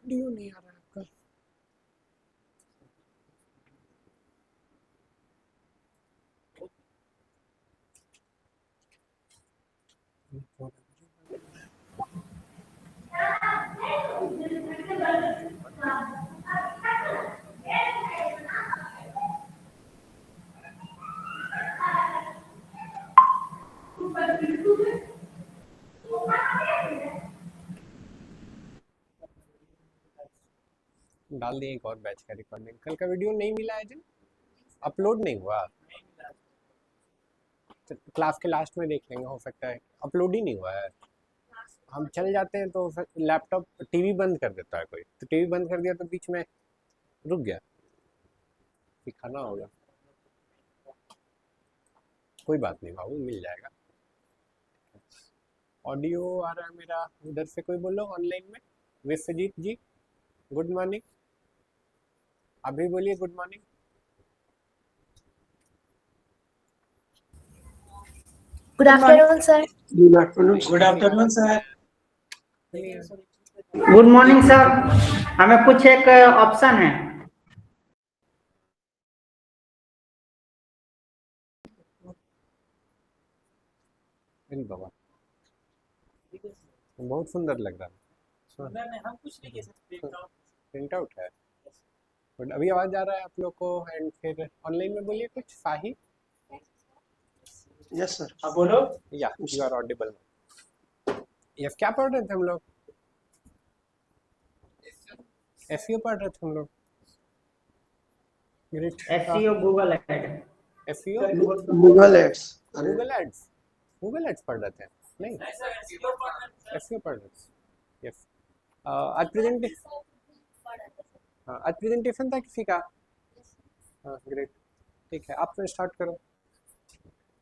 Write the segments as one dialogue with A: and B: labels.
A: Audio नहीं आ रहा आपका। डाल दिए एक और बैच का रिकॉर्डिंग। कल का वीडियो नहीं मिला है जिन, अपलोड नहीं हुआ। तो क्लास के लास्ट में देख लेंगे, हो सकता है अपलोड ही नहीं हुआ है। हम चल जाते हैं तो लैपटॉप टीवी बंद कर देता है कोई, तो टीवी बंद कर दिया तो बीच में रुक गया, दिखाना होगा। कोई बात नहीं बाबू, मिल जाएगा। ऑडियो आ रहा है मेरा उधर से, कोई बोलो ऑनलाइन में। विश्वजीत जी गुड मॉर्निंग, अभी बोलिए good morning.
B: Good afternoon sir.
C: Good afternoon.
D: Good afternoon sir.
E: Good morning sir. हमें कुछ एक ऑप्शन है।
A: बाबा बहुत सुंदर लग रहा है।
D: हम कुछ नहीं कह सकते,
A: प्रिंट आउट है, बट अभी आवाज आ रहा है आप लोग को। एंड फिर ऑनलाइन में बोलिए कुछ। साही
C: यस सर।
D: हाँ बोलो।
A: या यू आर ऑडिबल। यस, क्या पढ़ रहे थे हम लोग? एसईओ पढ़ रहे थे हम लोग। Great.
E: SEO Google ad.
A: SEO
C: Google ads.
A: Google ads, Google ads पढ़ रहे थे? नहीं, एसईओ पढ़ रहे थे। यस, आज हाँ आज प्रेजेंटेशन था किसी का? हाँ ग्रेट, ठीक है आप तो स्टार्ट करो।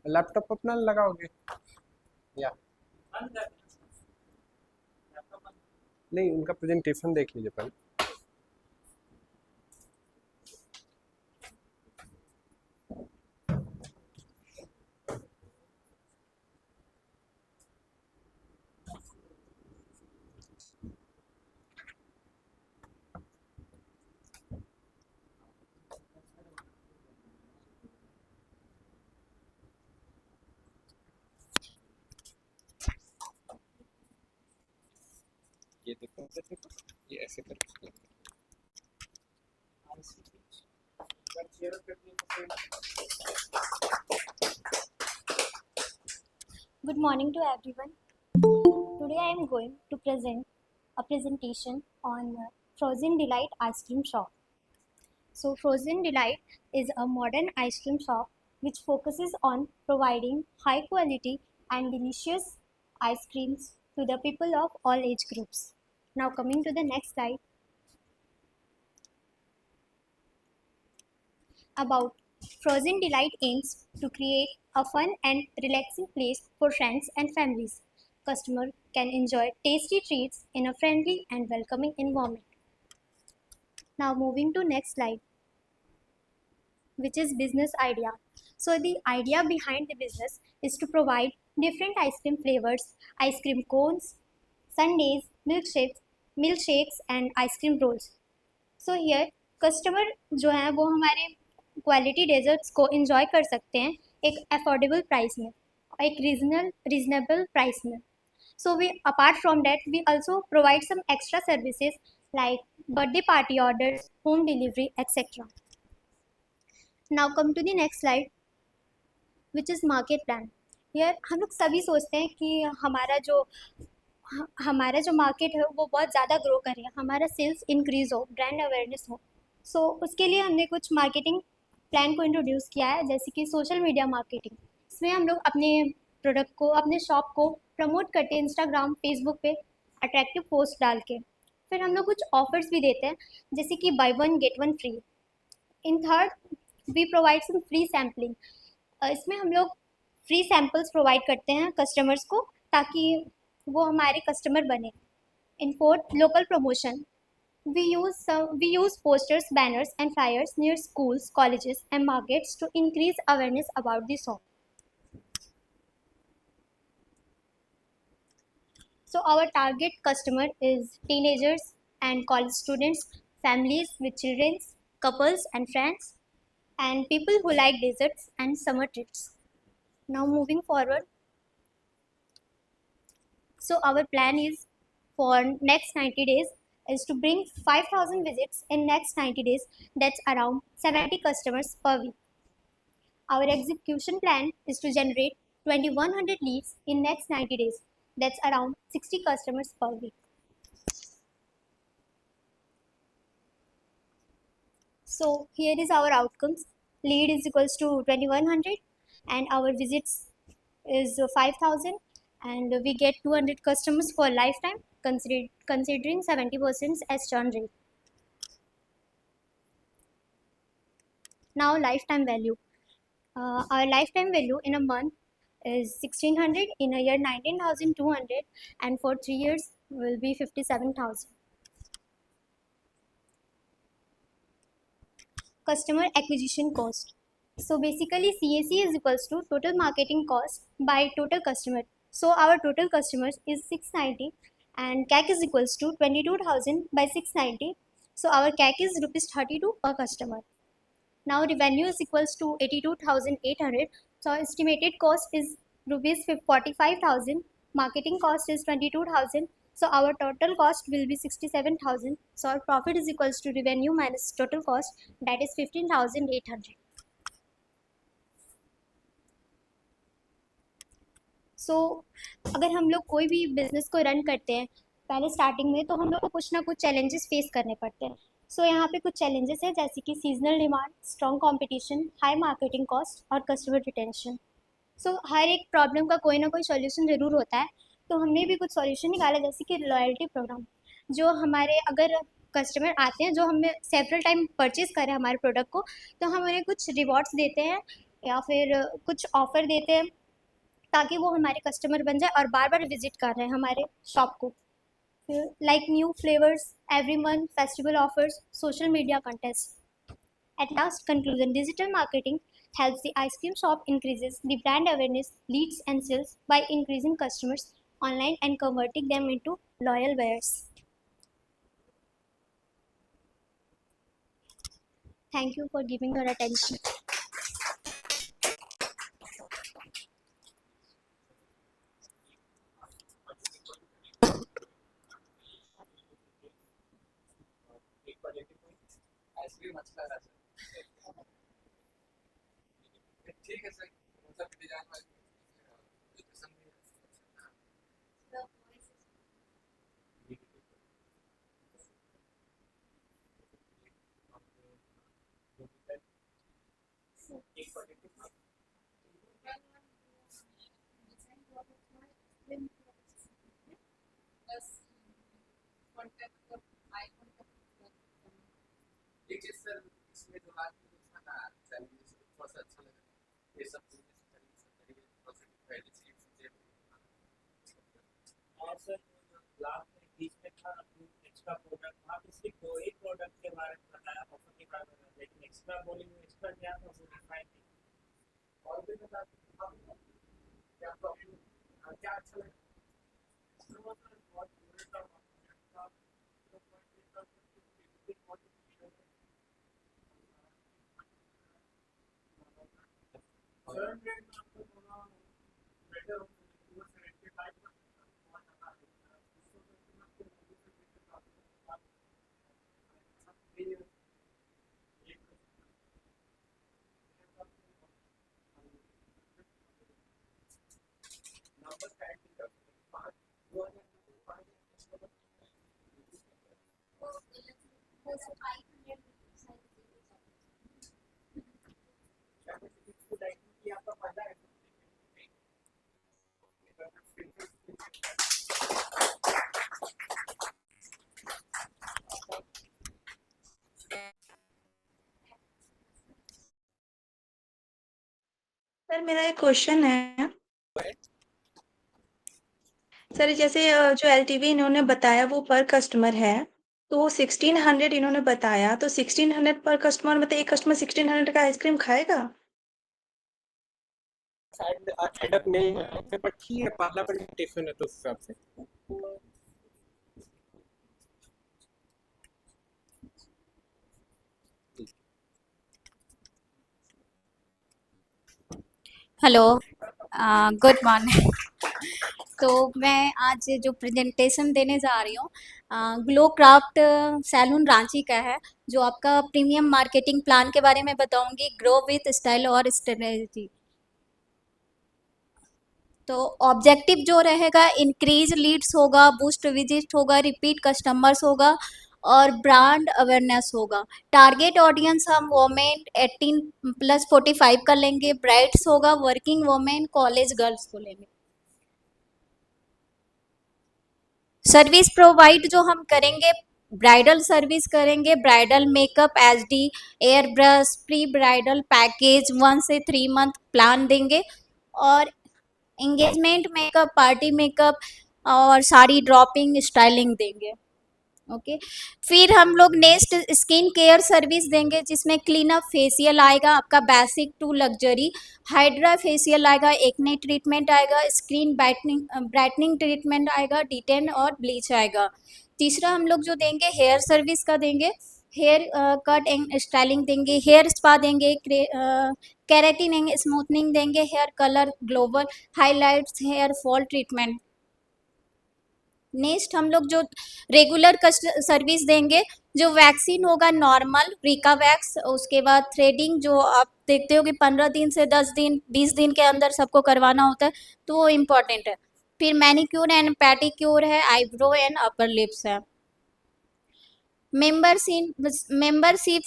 A: लैपटॉप अपना लगाओगे या नहीं? उनका प्रेजेंटेशन देख लीजिए पहले। ये देखो ये ऐसे करके
F: Good morning to everyone. Today I am going to present a presentation on Frozen Delight Ice Cream Shop. So Frozen Delight is a modern ice cream shop which focuses on providing high quality and delicious ice creams to the people of all age groups. Now coming to the next slide about Frozen Delight aims to create a fun and relaxing place for friends and families. Customers can enjoy tasty treats in a friendly and welcoming environment. Now moving to next slide, which is business idea. So the idea behind the business is to provide different ice cream flavors, ice cream cones, sundaes, milkshakes and ice cream rolls. So here customer जो है वो हमारे quality desserts को enjoy कर सकते हैं एक affordable price में, एक रीजनेबल प्राइस में. So we apart from that we also provide some extra services like birthday party orders, home delivery etcetera. Now come to the next slide which is market plan. Here हम लोग सभी सोचते हैं कि हमारा जो market है वो बहुत ज़्यादा ग्रो करे, हमारा सेल्स इंक्रीज़ हो, ब्रांड अवेयरनेस हो. सो उसके लिए हमने कुछ मार्केटिंग प्लान को इंट्रोड्यूस किया है, जैसे कि सोशल मीडिया मार्केटिंग. इसमें हम लोग अपने प्रोडक्ट को, अपने शॉप को प्रमोट करते हैं इंस्टाग्राम, फेसबुक पे अट्रैक्टिव पोस्ट डाल के. फिर हम लोग कुछ ऑफर्स भी देते हैं, जैसे कि buy one get one free. In third we provide some free sampling. इसमें हम लोग फ्री सैम्पल्स प्रोवाइड करते हैं कस्टमर्स को ताकि वो हमारे कस्टमर बने. In fourth local promotion, we use posters, banners and flyers near schools, colleges and markets to increase awareness about the shop. So our target customer is teenagers and college students, families with children, couples and friends, and people who like desserts and summer treats. Now moving forward, so our plan is for next 90 days is to bring 5,000 visits in next 90 days. That's around 70 customers per week. Our execution plan is to generate 2,100 leads in next 90 days. That's around 60 customers per week. So here is our outcomes. Lead is equals to 2,100 and our visits is 5,000 and we get 200 customers for lifetime, considering 70% as churn rate. Now lifetime value. Our lifetime value in a month is 1,600, in a year 19,200, and for 3 years will be 57,000. Customer acquisition cost. So basically CAC is equals to total marketing cost by total customer. So our total customers is 690 and CAC is equals to 22,000 by 690. So our CAC is rupees 32 per customer. Now revenue is equals to 82,800. So estimated cost is rupees 45,000. Marketing cost is 22,000. So our total cost will be 67,000. So our profit is equals to revenue minus total cost, that is 15,800. सो अगर हम लोग कोई भी business को run करते हैं पहले starting में, तो हम लोग को कुछ ना कुछ चैलेंजेस फेस करने पड़ते हैं. सो यहाँ पे कुछ चैलेंजेस है, जैसे कि seasonal demand, strong competition, high marketing cost और कस्टमर रिटेंशन. सो हर एक प्रॉब्लम का कोई ना कोई सॉल्यूशन ज़रूर होता है. तो हमने भी कुछ सॉल्यूशन निकाला, जैसे कि लॉयल्टी प्रोग्राम. जो हमारे अगर कस्टमर आते हैं जो हमें सेवरल टाइम परचेज़ करें हमारे प्रोडक्ट को, तो हम उन्हें कुछ रिवॉर्ड्स देते हैं या फिर कुछ ऑफ़र देते हैं ताकि वो हमारे कस्टमर बन जाए और बार बार विजिट कर रहे हैं हमारे शॉप को. फिर like new flavours every month, festival offers, social media contest. At last conclusion, digital marketing helps the ice cream shop increases the brand awareness, leads and sales by increasing customers online and converting them into loyal buyers. Thank you for giving your attention.
G: ठीक है sir, मतलब design wise एक चीज sir, इसमें जो हाथ में था ना सैलरी से थोड़ा सा अच्छा लगा, ये सब तरीके थोड़ा सा पहले से चीजें
D: और सर लास्ट में बीच में था एक्स्ट्रा प्रोडक्ट, आप सिर्फ दो ही प्रोडक्ट के बारे में बताया ऑफर के बारे में, लेकिन एक्स्ट्रा बोली में एक्स्ट्रा क्या था वो डिफाइन नहीं।
G: और भी बता क्या प्रॉब्लम क्या अच्छा लगा
H: सर मेरा एक क्वेश्चन है सर, जैसे जो एलटीवी इन्होंने बताया वो पर कस्टमर है, तो 1600 इन्होंने बताया, तो 1600 पर कस्टमर मतलब एक कस्टमर 1600 का आइसक्रीम खाएगा?
A: शायद एड अप नहीं है, पर ठीक है, पार्लियामेंट टिफिन है तो उस हिसाब से।
I: Hello, good morning. तो मैं आज जो प्रेजेंटेशन देने जा रही हूँ ग्लो क्राफ्ट सैलून रांची का है, जो आपका प्रीमियम मार्केटिंग प्लान के बारे में बताऊंगी, ग्रो विथ स्टाइल और स्ट्रेटेजी। तो ऑब्जेक्टिव जो रहेगा, इंक्रीज लीड्स होगा, बूस्ट विजिट होगा, रिपीट कस्टमर्स होगा और ब्रांड अवेयरनेस होगा। टारगेट ऑडियंस हम वोमेन 18+45 का लेंगे, ब्राइड्स होगा, वर्किंग वोमेन, कॉलेज गर्ल्स को लेंगे। सर्विस प्रोवाइड जो हम करेंगे, ब्राइडल सर्विस करेंगे, bridal makeup, HD, air brush, pre bridal package 1 से 3 मंथ प्लान देंगे और एंगेजमेंट मेकअप, पार्टी मेकअप और साड़ी ड्रॉपिंग स्टाइलिंग देंगे। ओके, फिर हम लोग नेक्स्ट स्किन केयर सर्विस देंगे, जिसमें क्लीन अप फेशियल आएगा आपका, basic to luxury, hydra facial आएगा, एक्ने ट्रीटमेंट आएगा, स्किन ब्राइटनिंग ट्रीटमेंट आएगा, डिटेन और ब्लीच आएगा। तीसरा हम लोग जो देंगे हेयर सर्विस का देंगे, हेयर कट एंड स्टाइलिंग देंगे, हेयर स्पा देंगे, केराटिन एंड स्मूथनिंग देंगे, hair colour, global highlights, hair fall treatment. Next हम लोग जो रेगुलर सर्विस देंगे, जो वैक्सीन होगा नॉर्मल रिका वैक्स, उसके बाद थ्रेडिंग जो आप देखते हो कि 15 दिन से 10 दिन 20 दिन के अंदर सबको करवाना होता है, तो वो इम्पॉर्टेंट है। फिर मैनिक्योर एंड पैडिक्योर है, आईब्रो एंड अपर लिप्स है। मेंबरशिप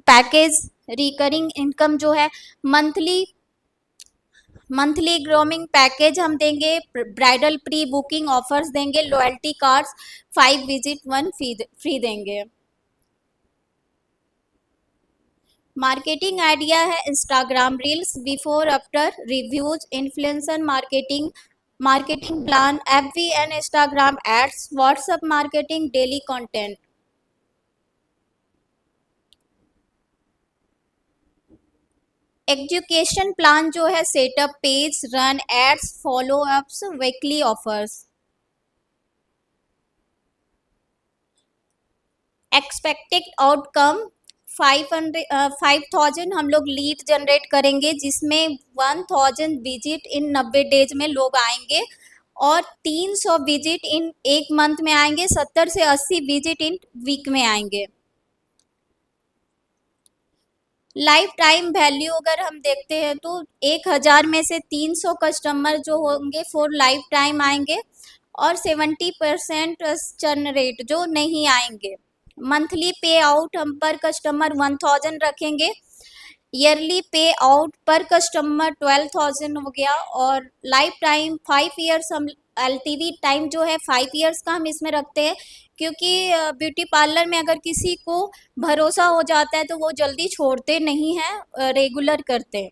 I: पैकेज, रिकरिंग इनकम जो है, मंथली ग्रोमिंग पैकेज हम देंगे, ब्राइडल प्री बुकिंग ऑफर्स देंगे, लॉयल्टी कार्ड्स, 5 विजिट 1 फ्री देंगे। मार्केटिंग आइडिया है Instagram reels, before after reviews, influencer marketing plan, FB and Instagram ads, WhatsApp marketing, daily content. Education plan जो है, setup page, run ads, follow ups, weekly offers. Expected outcome 5000 हम लोग lead generate करेंगे, जिसमें 1000 visit in 90 days में लोग आएंगे और 300 विजिट इन 1 मंथ में आएंगे, 70 से 80 विजिट इन वीक में आएंगे। लाइफ टाइम वैल्यू अगर हम देखते हैं तो 1000 में से 300 कस्टमर जो होंगे फॉर लाइफ टाइम आएंगे और 70% चर्न रेट जो नहीं आएंगे। मंथली पे आउट हम पर कस्टमर 1000 रखेंगे, ईयरली पे आउट पर कस्टमर 12,000 हो गया, और लाइफ टाइम 5 ईयर्स हम एलटीवी टाइम जो है 5 ईयर्स का हम इसमें रखते हैं, क्योंकि ब्यूटी पार्लर में अगर किसी को भरोसा हो जाता है तो वो जल्दी छोड़ते नहीं हैं, रेगुलर करते हैं।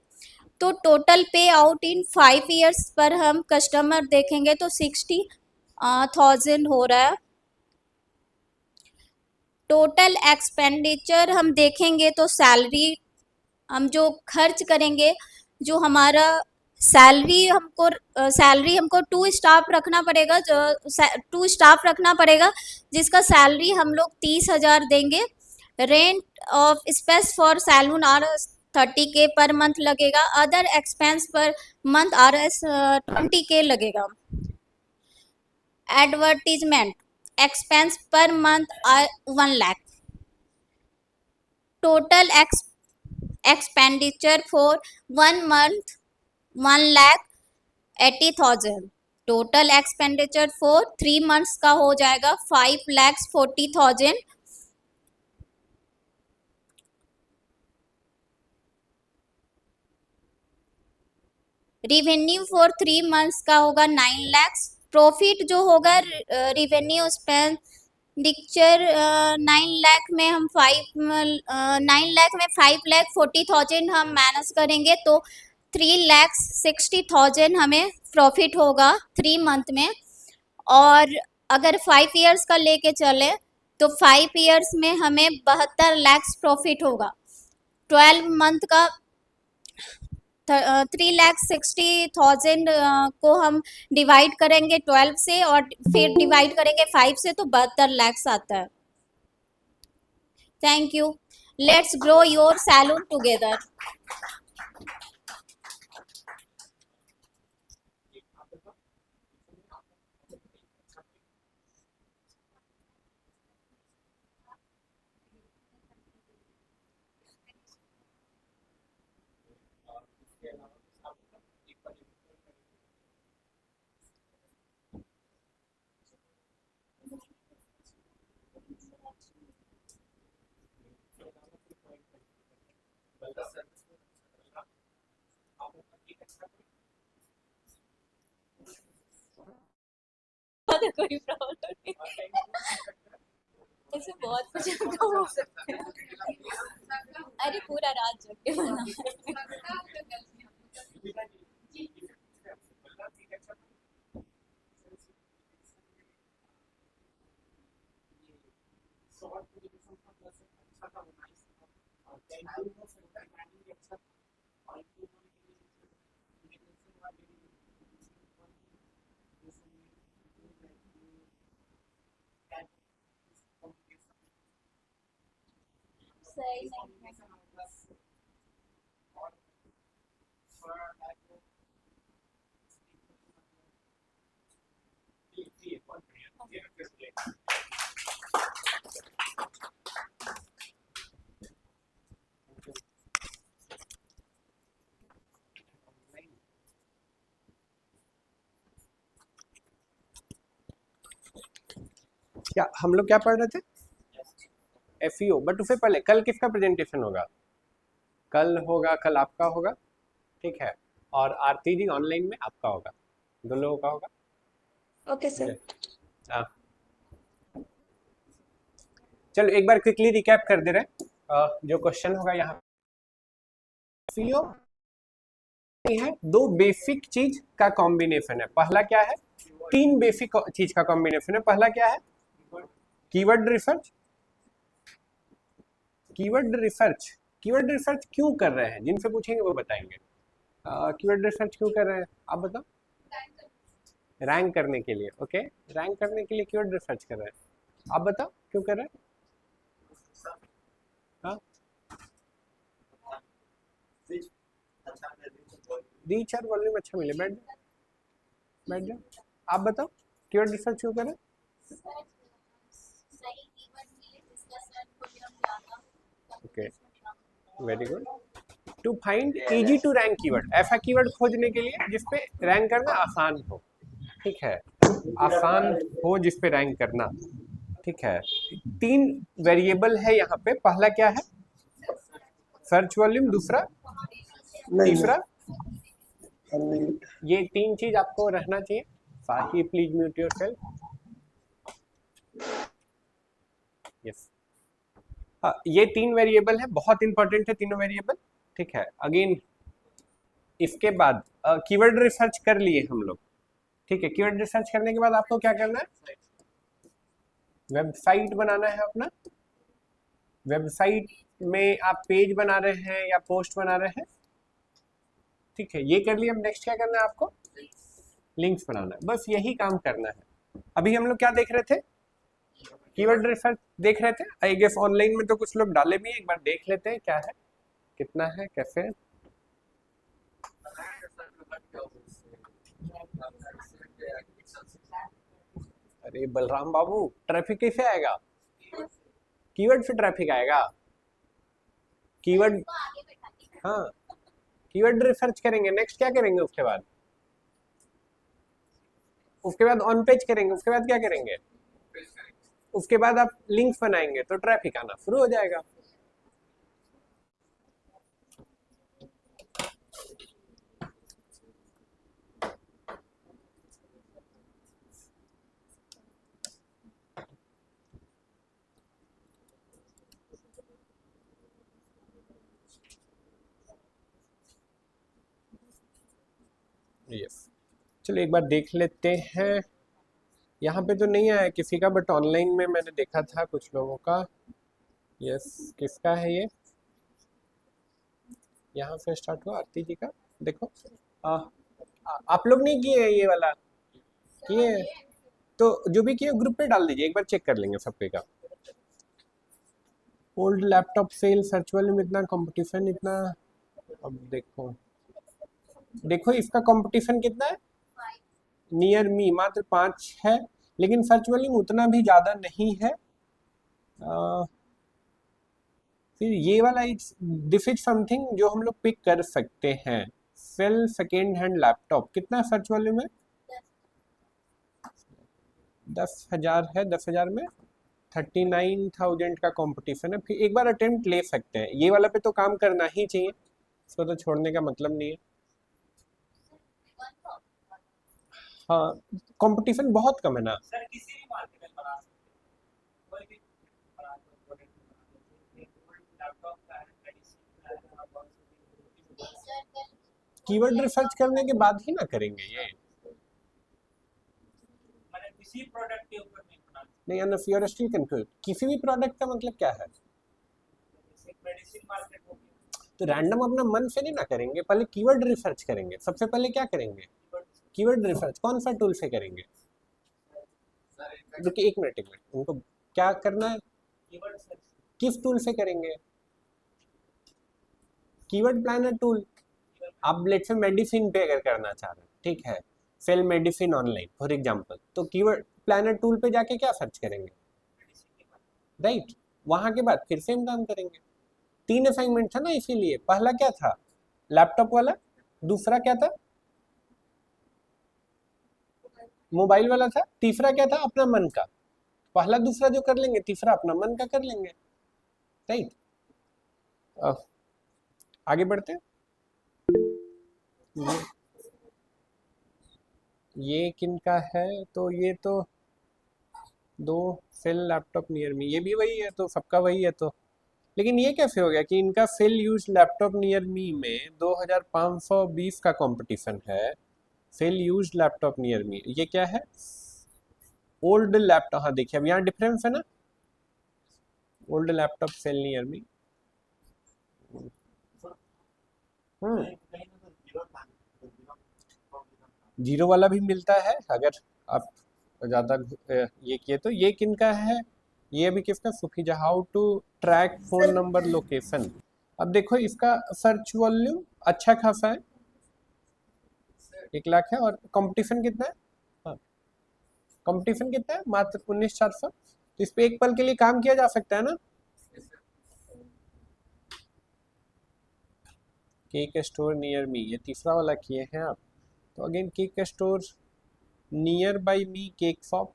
I: तो टोटल पे आउट इन 5 ईयर्स पर हम कस्टमर देखेंगे तो 60,000 हो रहा है। टोटल एक्सपेंडिचर हम देखेंगे तो सैलरी हम जो खर्च करेंगे, जो हमारा सैलरी हमको 2 स्टाफ रखना पड़ेगा, जो 2 स्टाफ रखना पड़ेगा जिसका सैलरी हम लोग 30,000 देंगे। Rent of space for salon RS 30K per month लगेगा। Other expense per month RS 20K लगेगा। Advertisement expense per month 1 lakh. Total expenditure for 1 month 1,80,000। Total expenditure for 3 months का हो जाएगा 5,40,000। रिवेन्यू फॉर 3 मंथ्स का होगा 9 लाख। प्रॉफिट जो होगा revenue expenditure 9 lakh में हम 5,40,000 हम मैनेज करेंगे, तो 3,60,000 हमें प्रॉफिट होगा 3 मंथ में। और अगर 5 ईयर्स का लेके चले तो 5 ईयर्स में हमें 72 लाख प्रॉफिट होगा। 12 मंथ का 3,60,000 को हम डिवाइड करेंगे 12 से और फिर डिवाइड करेंगे 5 से, तो 72 लाख आता है। Thank you. Let's grow your salon together. कोई प्रॉब्लम नहीं, ऐसे बहुत कुछ हो सकता है। अरे पूरा रात जग के बना सही नहीं है।
A: क्या हम लोग क्या पढ़ रहे थे? FEO। बट उससे पहले कल किसका प्रेजेंटेशन होगा? कल आपका होगा, ठीक है, और आरती जी ऑनलाइन में आपका होगा, दो लोगों का होगा।
H: Okay sir.
A: हाँ, चलो एक बार क्विकली रिकैप कर दे रहे। जो क्वेश्चन होगा यहाँ FEO है, 2 बेसिक चीज का कॉम्बिनेशन है। पहला क्या है? 3 बेसिक चीज का कॉम्बिनेशन है। पहला क्या है? Keyword research. कीवर्ड रिसर्च क्यों कर रहे हैं? जिनसे पूछेंगे वो बताएंगे। कीवर्ड रिसर्च क्यों कर रहे हैं आप बताओ? रैंक करने के लिए। ओके, रैंक करने के लिए कीवर्ड रिसर्च कर रहे हैं। आप बताओ क्यों कर रहे हैं? हाँ, रीच और वॉल्यूम अच्छा मिले। बैठ जाओ। आप बताओ कीवर्ड रिसर्च क्यों कर रहे हैं? Okay, very good. To find easy to rank keyword, ऐसा कीवर्ड खोजने के लिए जिसपे रैंक करना आसान हो। ठीक है, आसान हो जिस पे रैंक करना। ठीक है, 3 वेरिएबल है यहाँ पे। पहला क्या है? Search volume. दूसरा,
C: नहीं
A: तीसरा,
C: नहीं
A: ये 3 चीज आपको रहना चाहिए। साही प्लीज म्यूट योरसेल्फ। यस, हाँ, ये 3 वेरिएबल है, बहुत इंपॉर्टेंट है तीनों वेरिएबल। ठीक है, अगेन इसके बाद कीवर्ड रिसर्च कर लिए हम लोग। ठीक है, कीवर्ड रिसर्च करने के बाद आपको क्या करना है? वेबसाइट बनाना है अपना। वेबसाइट में आप पेज बना रहे हैं या पोस्ट बना रहे हैं। ठीक है, ये कर लिया। अब नेक्स्ट क्या करना है आपको? लिंक्स बनाना है। बस यही काम करना है। अभी हम लोग क्या देख रहे थे? कीवर्ड रिसर्च देख रहे थे। आई गेस ऑनलाइन में तो कुछ लोग डाले भी हैं, एक बार देख लेते हैं क्या है, कितना है, कैसे है। अरे बलराम बाबू, ट्रैफिक कैसे आएगा? कीवर्ड से ट्रैफिक आएगा। कीवर्ड, हाँ, कीवर्ड रिसर्च करेंगे। नेक्स्ट क्या करेंगे उसके बाद? उसके बाद ऑन पेज करेंगे। उसके बाद क्या करेंगे? उसके बाद आप लिंक्स बनाएंगे तो ट्रैफिक आना शुरू हो जाएगा। यस, चलो एक बार देख लेते हैं। यहाँ पे तो नहीं आया किसी का, बट ऑनलाइन में मैंने देखा था कुछ लोगों का। यस, किसका है ये? यहाँ से स्टार्ट हुआ, आरती जी का। देखो, आप लोग नहीं किए हैं ये वाला? किए हैं? तो जो भी किए ग्रुप पे डाल दीजिए, एक बार चेक कर लेंगे सबके का। Old laptop sell, search volume इतना, कंपटीशन इतना। अब देखो, देखो इसका कंपटीशन कितना है? नियर मी मात्र 5 है, लेकिन सर्च वॉल्यूम उतना भी ज्यादा नहीं है। फिर ये वाला, दिस इज समथिंग जो हम लोग पिक कर सकते हैं। सेल सेकेंड हैंड लैपटॉप, कितना सर्च वॉल्यूम है? 10,000 है। 10,000 में 39,000 का कंपटीशन है। फिर एक बार अटेम्प्ट ले सकते हैं। ये वाला पे तो काम करना ही चाहिए, इसको तो छोड़ने का मतलब नहीं है। हाँ, कंपटीशन बहुत कम है ना।
D: सर किसी भी मार्केट में बना सकते हैं, कोई भी बना सकते हैं, लैपटॉप का है, मेडिसिन का है, आप बहुत सी
A: कीवर्ड रिसर्च करने के बाद ही ना करेंगे ये।
D: मैंने किसी प्रोडक्ट के ऊपर नहीं बना सकते।
A: नहीं, and if you are still confuse. किसी भी प्रोडक्ट का मतलब क्या है?
D: जैसे मेडिसिन मार्केट हो गया,
A: तो रैंडम अपना मन से नहीं ना करेंगे, पहले कीवर्ड रिसर्च करेंगे। सबसे पहले क्या करेंगे? कीवर्ड रिसर्च कौन सा टूल से करेंगे? रुकिए एक मिनट, उनको क्या करना है?
D: कीवर्ड सर्च
A: किस टूल से करेंगे? Keyword planner tool. आप लेट से मेडिसिन पे अगर करना चाह रहे हैं, ठीक है, sell medicine online for example, तो कीवर्ड प्लानर टूल पे जाके क्या सर्च करेंगे? राइट, वहां के बाद फिर सेम काम करेंगे। 3 असाइनमेंट था ना, इसीलिए पहला क्या था? लैपटॉप वाला। दूसरा क्या था? मोबाइल वाला था। तीसरा क्या था? अपना मन का। पहला दूसरा जो कर लेंगे, तीसरा अपना मन का कर लेंगे। राइट, आगे बढ़ते हैं। ये किनका है? तो ये तो 2 सेल लैपटॉप नियर मी, ये भी वही है, तो सबका वही है। तो लेकिन ये कैसे हो गया कि इनका sell use laptop near me में 2520 का कंपटीशन है? Sell use laptop near me, ये क्या है? Old laptop. हाँ देखिए, अब यहाँ डिफरेंस है ना। Old laptop sell near me. Zero वाला भी मिलता है अगर आप ज़्यादा ये किए तो। ये किनका है? ये अभी किसका? सुफीजा। How to track phone number location. अब देखो इसका सर्च वॉल्यूम अच्छा खासा है, 1 लाख है। और कंपटीशन कितना है? हाँ, कंपटीशन कितना है? मात्र 19,400। तो इस पे एक पल के लिए काम किया जा सकता है ना। केक स्टोर नियर मी, ये तीसरा वाला किए हैं आप। तो again cake store near by me cake shop,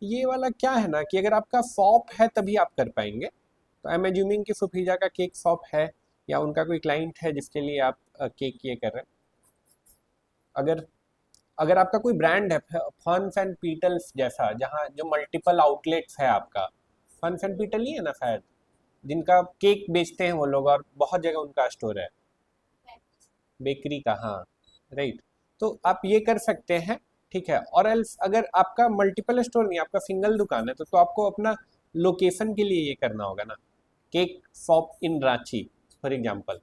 A: ये वाला क्या है ना कि अगर आपका शॉप है तभी आप कर पाएंगे। तो आई एम एज्यूमिंग कि सुफीजा का केक शॉप है या उनका कोई क्लाइंट है जिसके लिए आप केक ये कर रहे हैं। अगर अगर आपका कोई ब्रांड है फन्स एंड पीटल्स जैसा, जहाँ जो मल्टीपल आउटलेट्स है आपका, फन्स एंड पीटल ही है ना शायद, जिनका केक बेचते हैं वो लोग और बहुत जगह उनका स्टोर है, बेकरी का, हाँ राइट। तो आप ये कर सकते हैं, ठीक है। और एल्स अगर आपका मल्टीपल स्टोर नहीं, आपका सिंगल दुकान है, तो आपको अपना लोकेशन के लिए ये करना होगा ना, cake shop in Ranchi for example,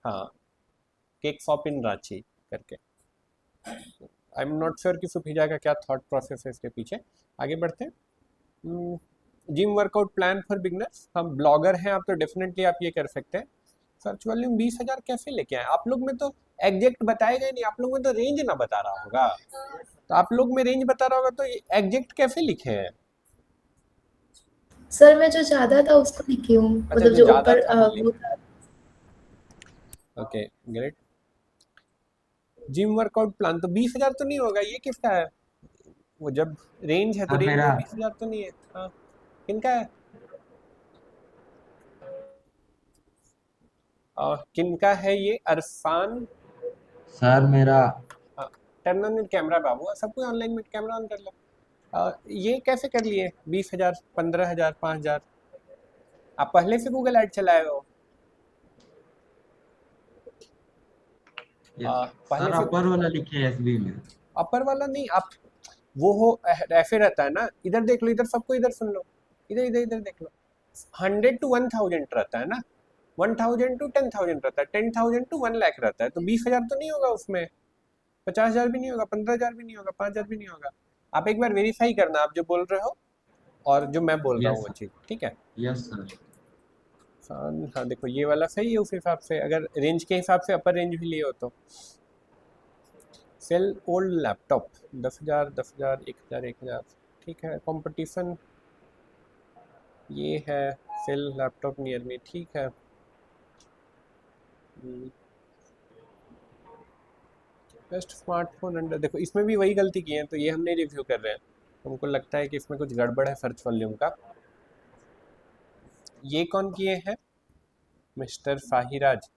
A: हाँ केक शॉप इन रांची करके। आई एम नॉट श्योर कि सुफीजा का क्या थॉट प्रोसेस है इसके पीछे। आगे बढ़ते हैं। Gym workout plan for beginners, हम ब्लॉगर हैं आप तो डेफिनेटली आप ये कर सकते हैं। सर्च वॉल्यूम 20,000 कैसे लेके आए? आप लोग में तो एग्जैक्ट बताएगा ही नहीं, आप लोग में तो रेंज ना बता रहा होगा। तो आप लोग में रेंज बता रहा होगा तो एग्जैक्ट कैसे लिखे हैं?
B: सर मैं जो ज्यादा था उसको लिखी हूँ,
A: अच्छा,
B: मतलब
A: जो
B: जो
A: ज्यादा
B: ऊपर
A: था वो
B: वो था।
A: Okay great. Gym workout plan तो 20,000 तो नहीं होगा, ये किसका है? वो जब रेंज है तो रेंज में 20,000 तो नहीं है। हाँ किनका है? किनका है ये? अरफान
J: सर मेरा।
A: टर्न ऑन कैमरा बाबू, सब कोई ऑनलाइन में कैमरा ऑन कर लो। ये कैसे कर लिए 20,000, 15,000, 5,000? आप पहले से गूगल ऐड चलाए हो? पहले
J: सर
A: से
J: अपर वाला लिखे एसबी में।
A: अपर वाला नहीं, आप वो हो ऐसे रहता है ना, इधर देख लो, इधर सबको इधर सुन लो, इधर इधर इधर देख लो। 100 to 1000 रहता है ना, 1000 to 10,000 रहता है, 10,000 to 1 लाख रहता है। तो 20,000 तो नहीं होगा उसमें, 50,000 भी नहीं होगा, 15,000 भी नहीं होगा, 5,000 भी नहीं होगा। आप एक बार वेरीफाई करना आप जो बोल रहे हो और जो मैं बोल रहा हूँ वो चीज़, ठीक है?
J: Yes sir.
A: हाँ देखो ये वाला सही है, उस हिसाब से अगर रेंज के हिसाब से अपर रेंज भी लिए हो तो। सेल ओल्ड लैपटॉप 10,000, 10,000, 1,000, 1,000, ठीक है। कंपटीशन ये है, सेल लैपटॉप नियर मी, ठीक है। बेस्ट स्मार्टफोन अंडर, देखो इसमें भी वही गलती की है, तो ये हम नहीं रिव्यू कर रहे हैं, हमको लगता है कि इसमें कुछ गड़बड़ है सर्च वॉल्यूम का। ये कौन किए हैं? मिस्टर फाहिराज।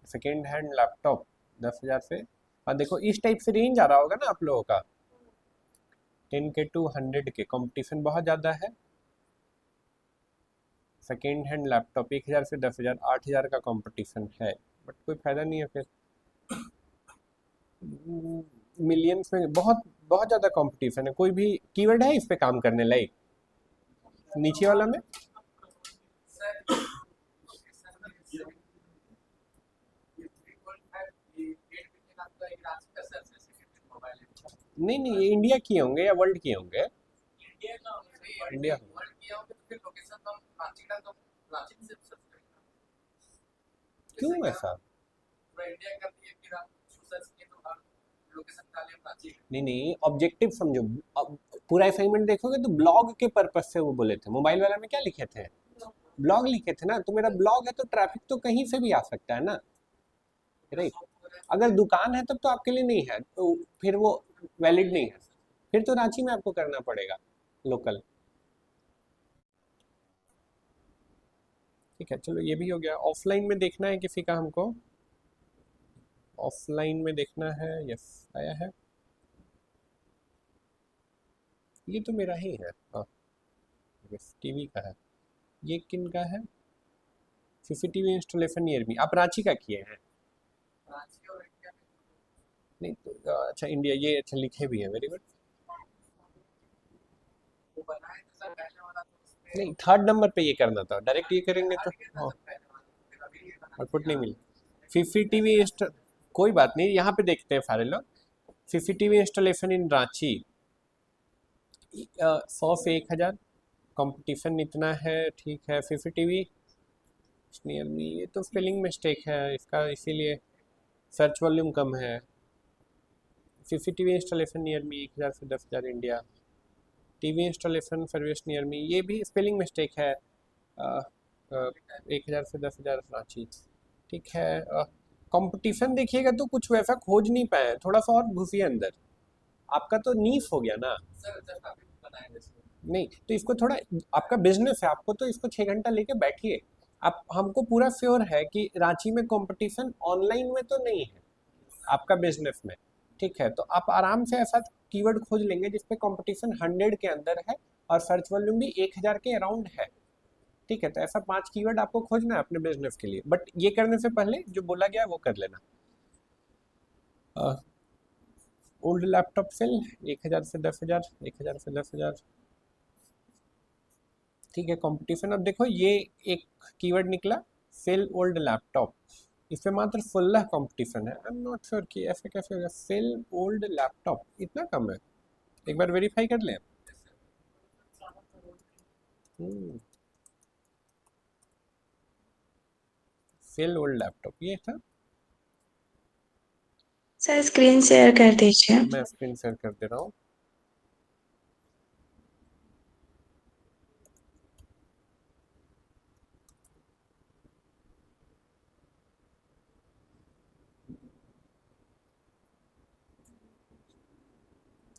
A: सेकेंड हैंड लैपटॉप 10,000 से, और देखो इस टाइप से रेंज आ रहा होगा ना आप लोगों का, 10K to 100K, कंपटीशन बहुत ज़्यादा है। सेकेंड हैंड लैपटॉप 1,000 से 10,000, 8,000 का कंपटीशन है, बट कोई फ़ायदा नहीं है फिर। मिलियंस में बहुत बहुत ज़्यादा कंपटीशन है। कोई भी कीवर्ड है इस पे काम करने लायक नीचे वाला में? नहीं नहीं, ये इंडिया किए होंगे या वर्ल्ड किए होंगे? इंडिया। क्यों ऐसा? नहीं नहीं, ऑब्जेक्टिव समझो। अब पूरा असाइनमेंट देखोगे तो ब्लॉग के पर्पस से वो बोले थे। मोबाइल वाला में क्या लिखे थे? ब्लॉग लिखे थे ना। तो मेरा ब्लॉग है तो ट्रैफिक तो कहीं से भी आ सकता है ना, राइट? अगर दुकान है तब तो आपके लिए नहीं है, तो फिर वो वैलिड नहीं है, फिर तो रांची में आपको करना पड़ेगा लोकल। ठीक है चलो, ये भी हो गया। ऑफलाइन में देखना है किसी का हमको, ऑफलाइन में देखना है। यस आया है, ये तो मेरा ही है। हाँ यस, टीवी का है। ये किन का है? CCTV installation near me. आप रांची का किए हैं? नहीं तो अच्छा इंडिया, ये अच्छा लिखे भी है, वेरी गुड। नहीं, थर्ड नंबर पे ये करना था, डायरेक्ट ये करेंगे तो आउटपुट नहीं मिली। सीसीटीवी कोई बात नहीं, यहाँ पे देखते हैं सारे लोग। सीसीटीवी इंस्टॉलेशन इन रांची 100 से 1,000, कंपटीशन इतना है, ठीक है। सीसीटीवी नियर मी, ये तो स्पेलिंग मिस्टेक है इसका, इसीलिए सर्च वॉल्यूम कम है। सीसीटीवी इंस्टॉलेशन नियर मी 1,000 से 10,000 India. TV installation service near me, ये भी स्पेलिंग मिस्टेक है, 1,000 से 10,000 रांची। ठीक है। कंपटीशन देखिएगा तो कुछ वैसा खोज नहीं पाए, थोड़ा सा और घुसिए अंदर। आपका तो नीफ हो गया ना।
G: सर जस्ट अभी बनाए जैसे
A: नहीं तो इसको थोड़ा, आपका बिजनेस है, आपको तो इसको 6 घंटा लेके बैठिए। आप, हमको पूरा श्योर है कि रांची में कंपटीशन ऑनलाइन में तो नहीं है आपका बिजनेस में, ठीक है। तो आप आराम से ऐसा कीवर्ड खोज लेंगे जिसपे कंपटीशन 100 के अंदर है और सर्च वॉल्यूम भी 1000 के अराउंड है, ठीक है। तो ऐसा 5 कीवर्ड आपको खोजना है अपने बिजनेस के लिए, बट ये करने से पहले जो बोला गया है वो कर लेना। ओल्ड लैपटॉप सेल 1000 से 10,000, 1000 से 10,000, ठीक है। कंपटीशन, अब देखो ये एक कीवर्ड निकला, सेल ओल्ड लैपटॉप, इस पे मात्र 16 कंपटीशन है। आई एम नॉट श्योर कि ऐसे कैसे होगा, सेल ओल्ड लैपटॉप इतना कम है, एक बार वेरीफाई कर लें। सेल ओल्ड लैपटॉप ये था।
H: सर स्क्रीन शेयर कर दीजिए।
A: मैं स्क्रीन शेयर कर दे रहा हूँ।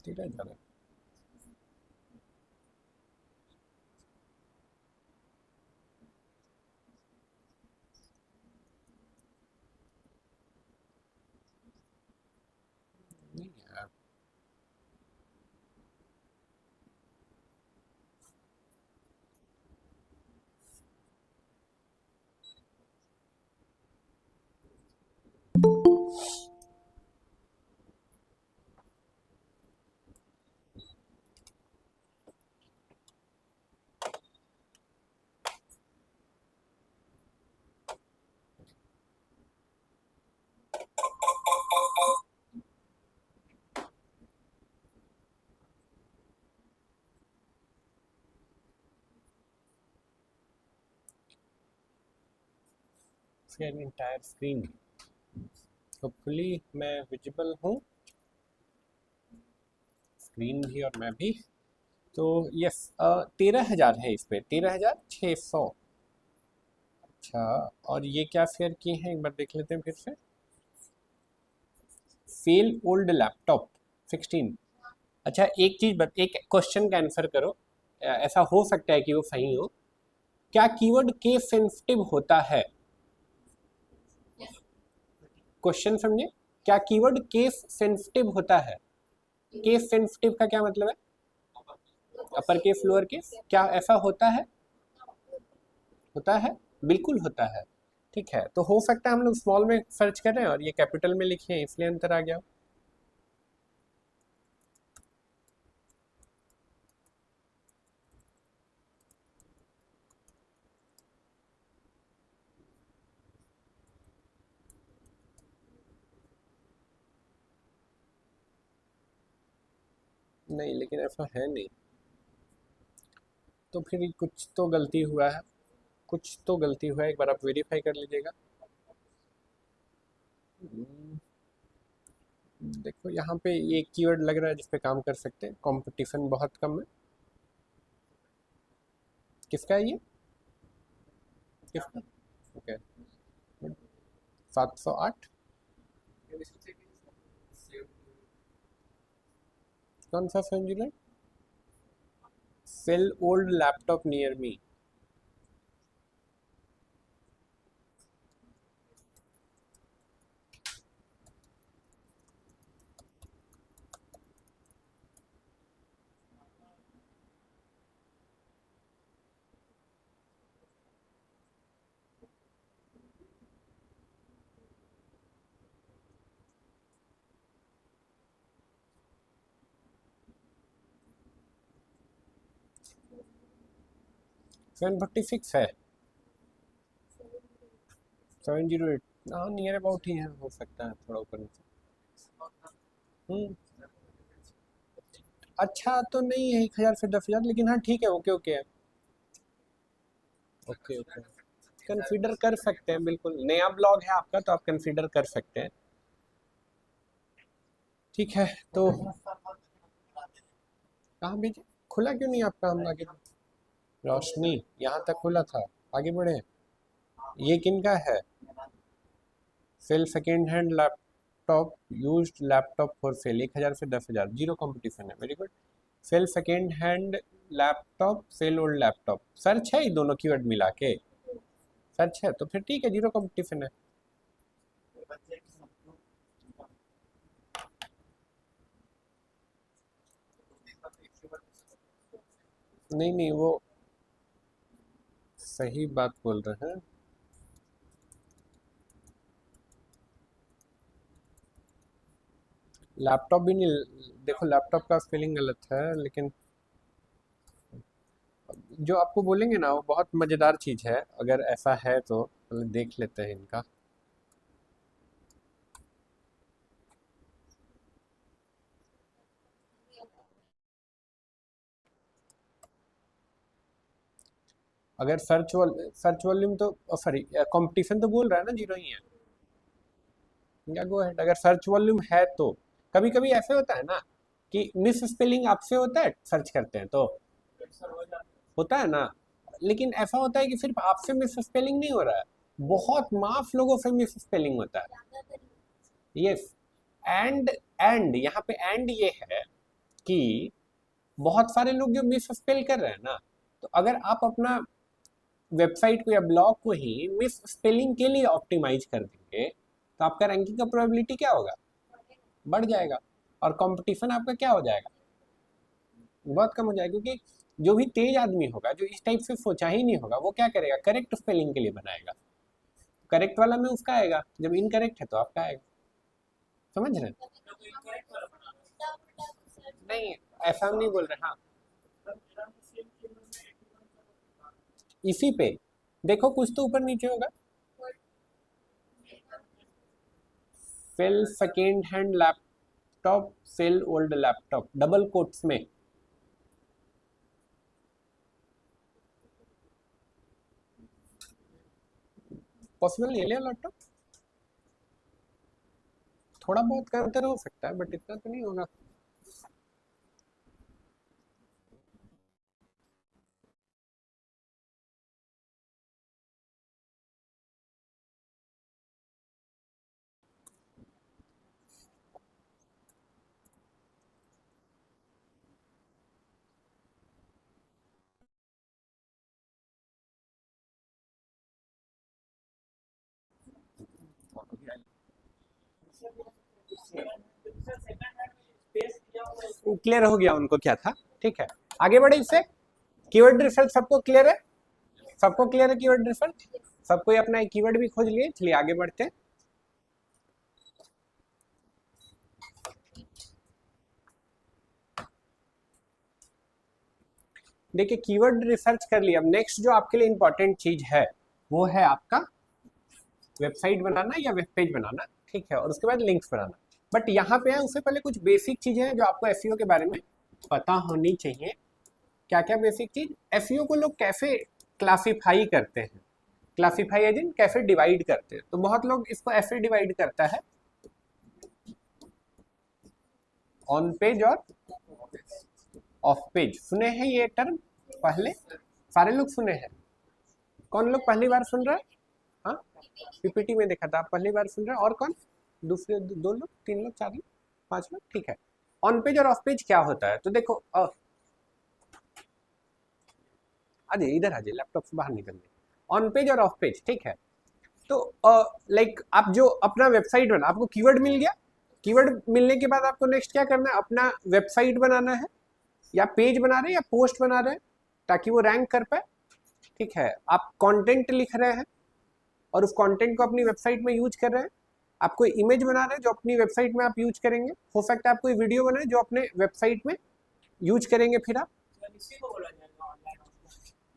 A: तेरा जा रहा है। नहीं यार, शेयर इंटायर स्क्रीन, होपफुली मैं विजिबल हूँ, स्क्रीन भी और मैं भी। तो यस, 13,000 है इस पे, 13,600। अच्छा, और ये क्या शेयर किए हैं एक बार देख लेते हैं फिर से। Sell old laptop 16। अच्छा एक चीज एक क्वेश्चन का आंसर करो, ऐसा हो सकता है कि वो सही हो। क्या कीवर्ड केस सेंसिटिव होता है? क्वेश्चन समझे, क्या कीवर्ड केस सेंसिटिव होता है? केस सेंसिटिव का क्या मतलब है? अपर केस लोअर केस, क्या ऐसा होता है? होता है, बिल्कुल होता है, ठीक है। तो हो सकता है हम लोग स्मॉल में सर्च कर रहे हैं और ये कैपिटल में लिखे हैं इसलिए अंतर आ गया। नहीं लेकिन ऐसा है नहीं, तो फिर कुछ तो गलती हुआ है, कुछ तो गलती हुआ है, एक बार आप वेरीफाई कर लीजिएगा। देखो यहाँ पे ये कीवर्ड लग रहा है जिस पे काम कर सकते हैं, कंपटीशन बहुत कम है। किसका है ये? किसका? ओके, 708। कौन सा 708? Sell old laptop near me. Seven 46 है, 708। हाँ नियर अबाउट ही है, हो सकता है थोड़ा ऊपर नीचे। अच्छा तो नहीं है 1000 से 10,000, लेकिन हाँ ठीक है, ओके ओके है, ओके ओके, कंसीडर कर सकते हैं, बिल्कुल नया ब्लॉग है आपका तो आप कंसीडर कर सकते हैं, ठीक है। तो कहाँ भेजे, खुला क्यों नहीं आपका? हम आगे, रोशनी यहाँ तक खुला था, आगे बढ़े। ये किनका है? Sell second hand laptop, used laptop for sale, 1000 से 10,000, जीरो कंपटीशन है, very good. Sell second hand laptop, sell old laptop, search है ये दोनों कीवर्ड मिला के, सर्च है तो फिर ठीक है, जीरो कंपटीशन है। नहीं नहीं, वो सही बात बोल रहे हैं। लैपटॉप भी नहीं, देखो लैपटॉप का स्पेलिंग गलत है, लेकिन जो आपको बोलेंगे ना वो बहुत मज़ेदार चीज़ है, अगर ऐसा है तो पहले देख लेते हैं इनका। अगर सर्च वॉल्यूम तो सॉरी कंपटीशन तो बोल रहा है ना, जीरो ही है, या गो अहेड। अगर सर्च वॉल्यूम है तो कभी कभी ऐसे होता है ना कि मिस स्पेलिंग आपसे होता है, सर्च करते हैं तो होता है ना, लेकिन ऐसा होता है कि सिर्फ आपसे मिस स्पेलिंग नहीं हो रहा है, बहुत माफ लोगों से मिस स्पेलिंग होता है। यस, एंड यहाँ पे एंड ये है कि बहुत सारे लोग जो मिस स्पेल कर रहे हैं ना, तो अगर आप अपना वेबसाइट को या ब्लॉग को ही मिस स्पेलिंग के लिए ऑप्टिमाइज कर देंगे तो आपका रैंकिंग का प्रोबेबिलिटी क्या होगा, बढ़ जाएगा, और कंपटीशन आपका क्या हो जाएगा, बहुत कम हो जाएगा। क्योंकि जो भी तेज आदमी होगा, जो इस टाइप से सोचा ही नहीं होगा, वो क्या करेगा, करेक्ट स्पेलिंग के लिए बनाएगा, करेक्ट वाला में उसका आएगा, जब इनकरेक्ट है तो आपका आएगा, समझ रहे हैं? नहीं ऐसा हम नहीं बोल रहे। हाँ इसी पे देखो कुछ तो ऊपर नीचे होगा, sell second hand laptop, sell old laptop, double quotes में। पॉसिबल नहीं है ले लैपटॉप, थोड़ा बहुत का अंतर हो सकता है बट इतना तो नहीं होगा। क्लियर हो गया उनको क्या था, ठीक है आगे बढ़े इससे। कीवर्ड रिसर्च सबको क्लियर है, सबको क्लियर है कीवर्ड रिसर्च, सबको अपना एक कीवर्ड भी खोज लिए, चलिए आगे बढ़ते हैं। देखिए कीवर्ड रिसर्च कर लिया, अब नेक्स्ट जो आपके लिए इंपॉर्टेंट चीज है वो है आपका वेबसाइट बनाना या वेब पेज बनाना, ठीक है, और उसके बाद लिंक्स बनाना। बट यहाँ पे है उससे पहले कुछ बेसिक चीजें हैं जो आपको एसईओ के बारे में पता होनी चाहिए। क्या क्या बेसिक चीज, एसईओ को लोग कैसे क्लासिफाई करते हैं, क्लासिफाई एज इन कैसे डिवाइड करते हैं, तो बहुत लोग इसको ऐसे डिवाइड करता है, ऑन पेज और ऑफ पेज। सुने हैं ये टर्म पहले, सारे लोग सुने हैं, कौन लोग पहली बार सुन रहा है? हाँ पीपीटी में देखा था, आप पहली बार सुन रहे हैं, और कौन दूसरे, दो लोग, तीन लोग, चार लोग, पांच लोग, ठीक है। ऑन पेज और ऑफ पेज क्या होता है, तो देखो आजे इधर आजे, लैपटॉप से बाहर निकल गए। ऑन पेज और ऑफ पेज, ठीक है, तो लाइक आप जो अपना वेबसाइट बना, आपको कीवर्ड मिल गया, कीवर्ड मिलने के बाद आपको नेक्स्ट क्या करना है, अपना वेबसाइट बनाना है, या पेज बना रहे हैं या पोस्ट बना रहे हैं ताकि वो रैंक कर पाए, ठीक है। आप कंटेंट लिख रहे हैं और उस कंटेंट को अपनी वेबसाइट में यूज कर रहे हैं, आप कोई इमेज बना रहे हैं जो अपनी वेबसाइट में आप यूज करेंगे, हो सकता है आप कोई वीडियो बनाए जो अपने वेबसाइट में यूज करेंगे, फिर आप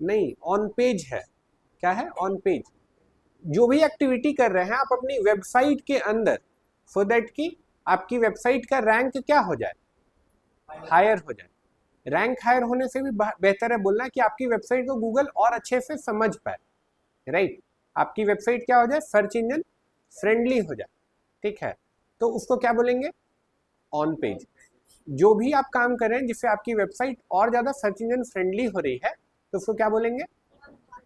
A: नहीं, ऑन पेज है, क्या है ऑन पेज, जो भी एक्टिविटी कर रहे हैं आप अपनी वेबसाइट के अंदर, सो दैट कि आपकी वेबसाइट का रैंक क्या हो जाए, हायर हो जाए। रैंक हायर होने से भी बेहतर है बोलना कि आपकी वेबसाइट को गूगल और अच्छे से समझ पाए, राइट, आपकी वेबसाइट क्या हो जाए, सर्च इंजन फ्रेंडली हो जाए, ठीक है, तो उसको क्या बोलेंगे, ऑन पेज। जो भी आप काम कर रहे हैं जिससे आपकी वेबसाइट और ज़्यादा सर्च इंजन फ्रेंडली हो रही है, तो उसको क्या बोलेंगे,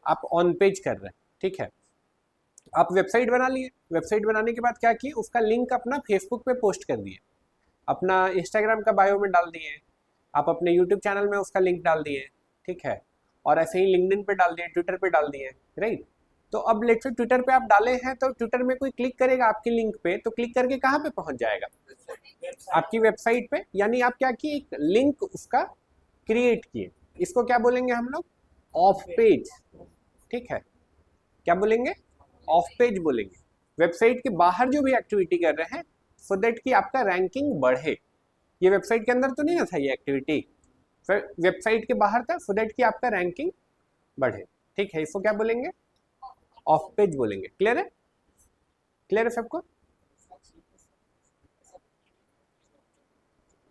A: आप ऑन पेज कर रहे हैं, ठीक है। आप वेबसाइट बना लिए, वेबसाइट बनाने के बाद क्या किए, उसका लिंक अपना फेसबुक पे पोस्ट कर दिए, अपना इंस्टाग्राम का बायो में डाल दिए, आप अपने यूट्यूब चैनल में उसका लिंक डाल दिए, ठीक है, और ऐसे ही लिंक्डइन पे डाल दिए, ट्विटर पे डाल दिए, राइट। तो अब लेट्स से ट्विटर पे आप डाले हैं तो ट्विटर में कोई क्लिक करेगा आपकी लिंक पे, तो क्लिक करके कहाँ पे पहुंच जाएगा, आपकी वेबसाइट पे। यानी आप क्या किए, एक लिंक उसका क्रिएट किए, इसको क्या बोलेंगे हम लोग, ऑफ पेज, ठीक है, क्या बोलेंगे, ऑफ पेज बोलेंगे। वेबसाइट के बाहर जो भी एक्टिविटी कर रहे हैं सो दैट कि आपका रैंकिंग बढ़े। ये वेबसाइट के अंदर तो नहीं ना था ये एक्टिविटी, वेबसाइट के बाहर था, सो दैट कि आपका रैंकिंग बढ़े, ठीक है, इसको क्या बोलेंगे, ऑफ पेज बोलेंगे। क्लियर है, क्लियर है सबको,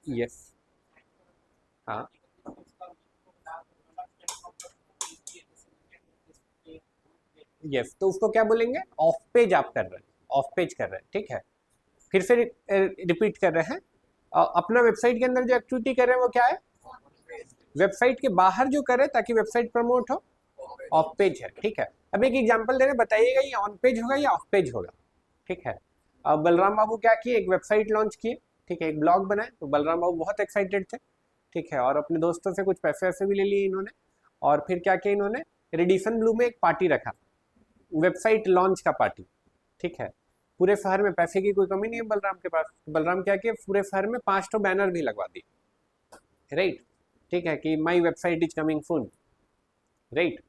A: यस, हाँ, यस, तो उसको क्या बोलेंगे, ऑफ पेज आप कर रहे हैं, ऑफ पेज कर रहे हैं, ठीक है। फिर से रिपीट कर रहे हैं, अपना वेबसाइट के अंदर जो एक्टिविटी कर रहे हैं वो क्या है, वेबसाइट के बाहर जो करें ताकि वेबसाइट प्रमोट हो, ऑफ पेज है, ठीक है। अब एक एग्जांपल दे रहे, बताइएगा ये ऑन पेज होगा या ऑफ पेज होगा, ठीक है। अब बलराम बाबू क्या किए, एक वेबसाइट लॉन्च किए, ठीक है, एक ब्लॉग बनाए, तो बलराम बाबू बहुत एक्साइटेड थे, ठीक है, और अपने दोस्तों से कुछ पैसे वैसे भी ले लिए इन्होंने, और फिर क्या किया इन्होंने, रेडिसन ब्लू में एक पार्टी रखा, वेबसाइट लॉन्च का पार्टी, ठीक है। पूरे शहर में पैसे की कोई कमी नहीं है बलराम के पास, बलराम क्या किया, पूरे शहर में 5 तो बैनर भी लगवा दिए, राइट, ठीक है, कि my website is coming soon, right,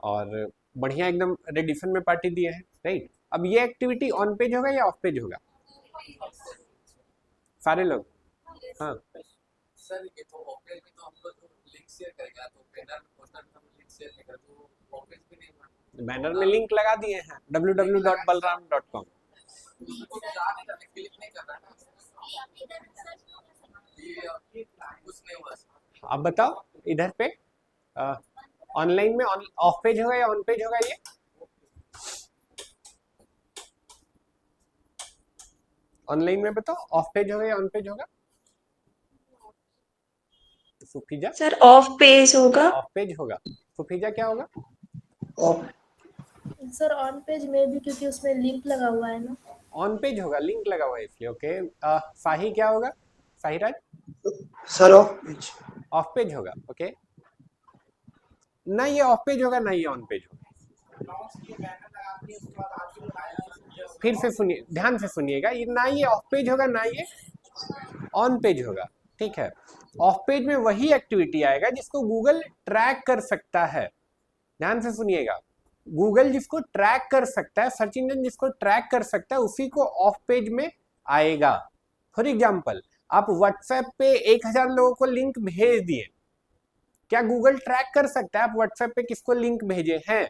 A: और बढ़िया एकदम रेडिसन में पार्टी दिए हैं, राइट। अब ये एक्टिविटी ऑन पेज होगा या ऑफ पेज होगा, सारे लोग, हाँ
G: सर ये तो ऑफ पेज में तो हम लोग लिंक शेयर करेगा, तो बैनर पोस्टर में हम लिंक शेयर नहीं करते, तो ऑफ पेज पे नहीं होगा,
A: बैनर में लिंक लगा दिए हैं www.balram.com,
G: वो जाने का क्लिक नहीं कर रहा है, ये कुछ नहीं हुआ सर।
A: अब बताओ इधर पे ऑनलाइन में ऑफ पेज होगा या ऑन पेज होगा, ये ऑनलाइन में बताओ, ऑफ पेज होगा या ऑन पेज होगा, सुफीजा,
H: सर ऑफ पेज होगा।
A: ऑफ पेज होगा, सुफीजा क्या होगा,
C: ऑफ
B: सर ऑन पेज में भी, क्योंकि उसमें लिंक लगा हुआ है ना।
A: ऑन पेज होगा, लिंक लगा हुआ है इसलिए, ओके। साही क्या होगा, साहिराज,
C: sir off page,
A: off page होगा, ओके। ना ये ऑफ पेज होगा ना ये ऑन पेज होगा, फिर से सुनिए, ध्यान से सुनिएगा, ये ना ये ऑफ पेज होगा ना ये ऑन पेज होगा, ठीक है। ऑफ पेज में वही एक्टिविटी आएगा जिसको गूगल ट्रैक कर सकता है, ध्यान से सुनिएगा, गूगल जिसको ट्रैक कर सकता है, सर्च इंजन जिसको ट्रैक कर सकता है उसी को ऑफ पेज में आएगा। फॉर एग्जाम्पल, आप व्हाट्सएप पे 1000 लोगों को लिंक भेज दिए, क्या गूगल ट्रैक कर सकता है आप व्हाट्सएप पे किसको लिंक भेजे हैं,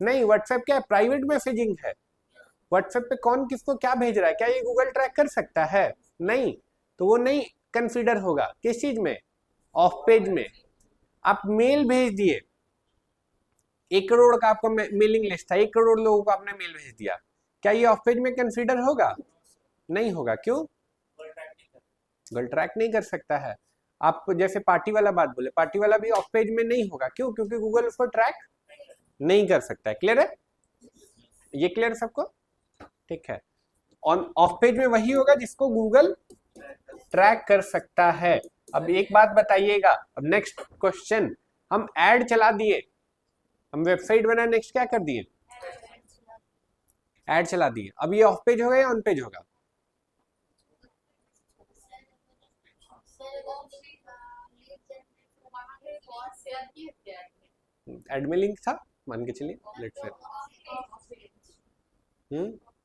A: नहीं, व्हाट्सएप क्या है, प्राइवेट मैसेजिंग है, व्हाट्सएप पे कौन किसको क्या भेज रहा है, क्या ये गूगल ट्रैक कर सकता है, नहीं, तो वो नहीं कंसीडर होगा, किस चीज में, ऑफ पेज में। आप मेल भेज दिए, 1 करोड़ का आपको मेलिंग लिस्ट था, 1 करोड़ लोगों को आपने मेल भेज दिया, क्या ये ऑफ पेज में कंसीडर होगा, नहीं होगा, क्यों, गूगल ट्रैक नहीं कर सकता है। आप जैसे पार्टी वाला बात बोले, पार्टी वाला भी ऑफ पेज में नहीं होगा, क्यों, क्योंकि गूगल उसको ट्रैक नहीं कर सकता है। क्लियर है, ये क्लियर सबको, ठीक है। ऑन ऑफ पेज में वही होगा जिसको गूगल ट्रैक कर सकता है। अब एक बात बताइएगा, अब नेक्स्ट क्वेश्चन, हम ऐड चला दिए, हम वेबसाइट बनाए, नेक्स्ट क्या कर दिए, ऐड चला दिए, अब ये ऑफ पेज होगा या ऑन पेज होगा, ऐड में लिंक था, मान के चलिए, लेट्स से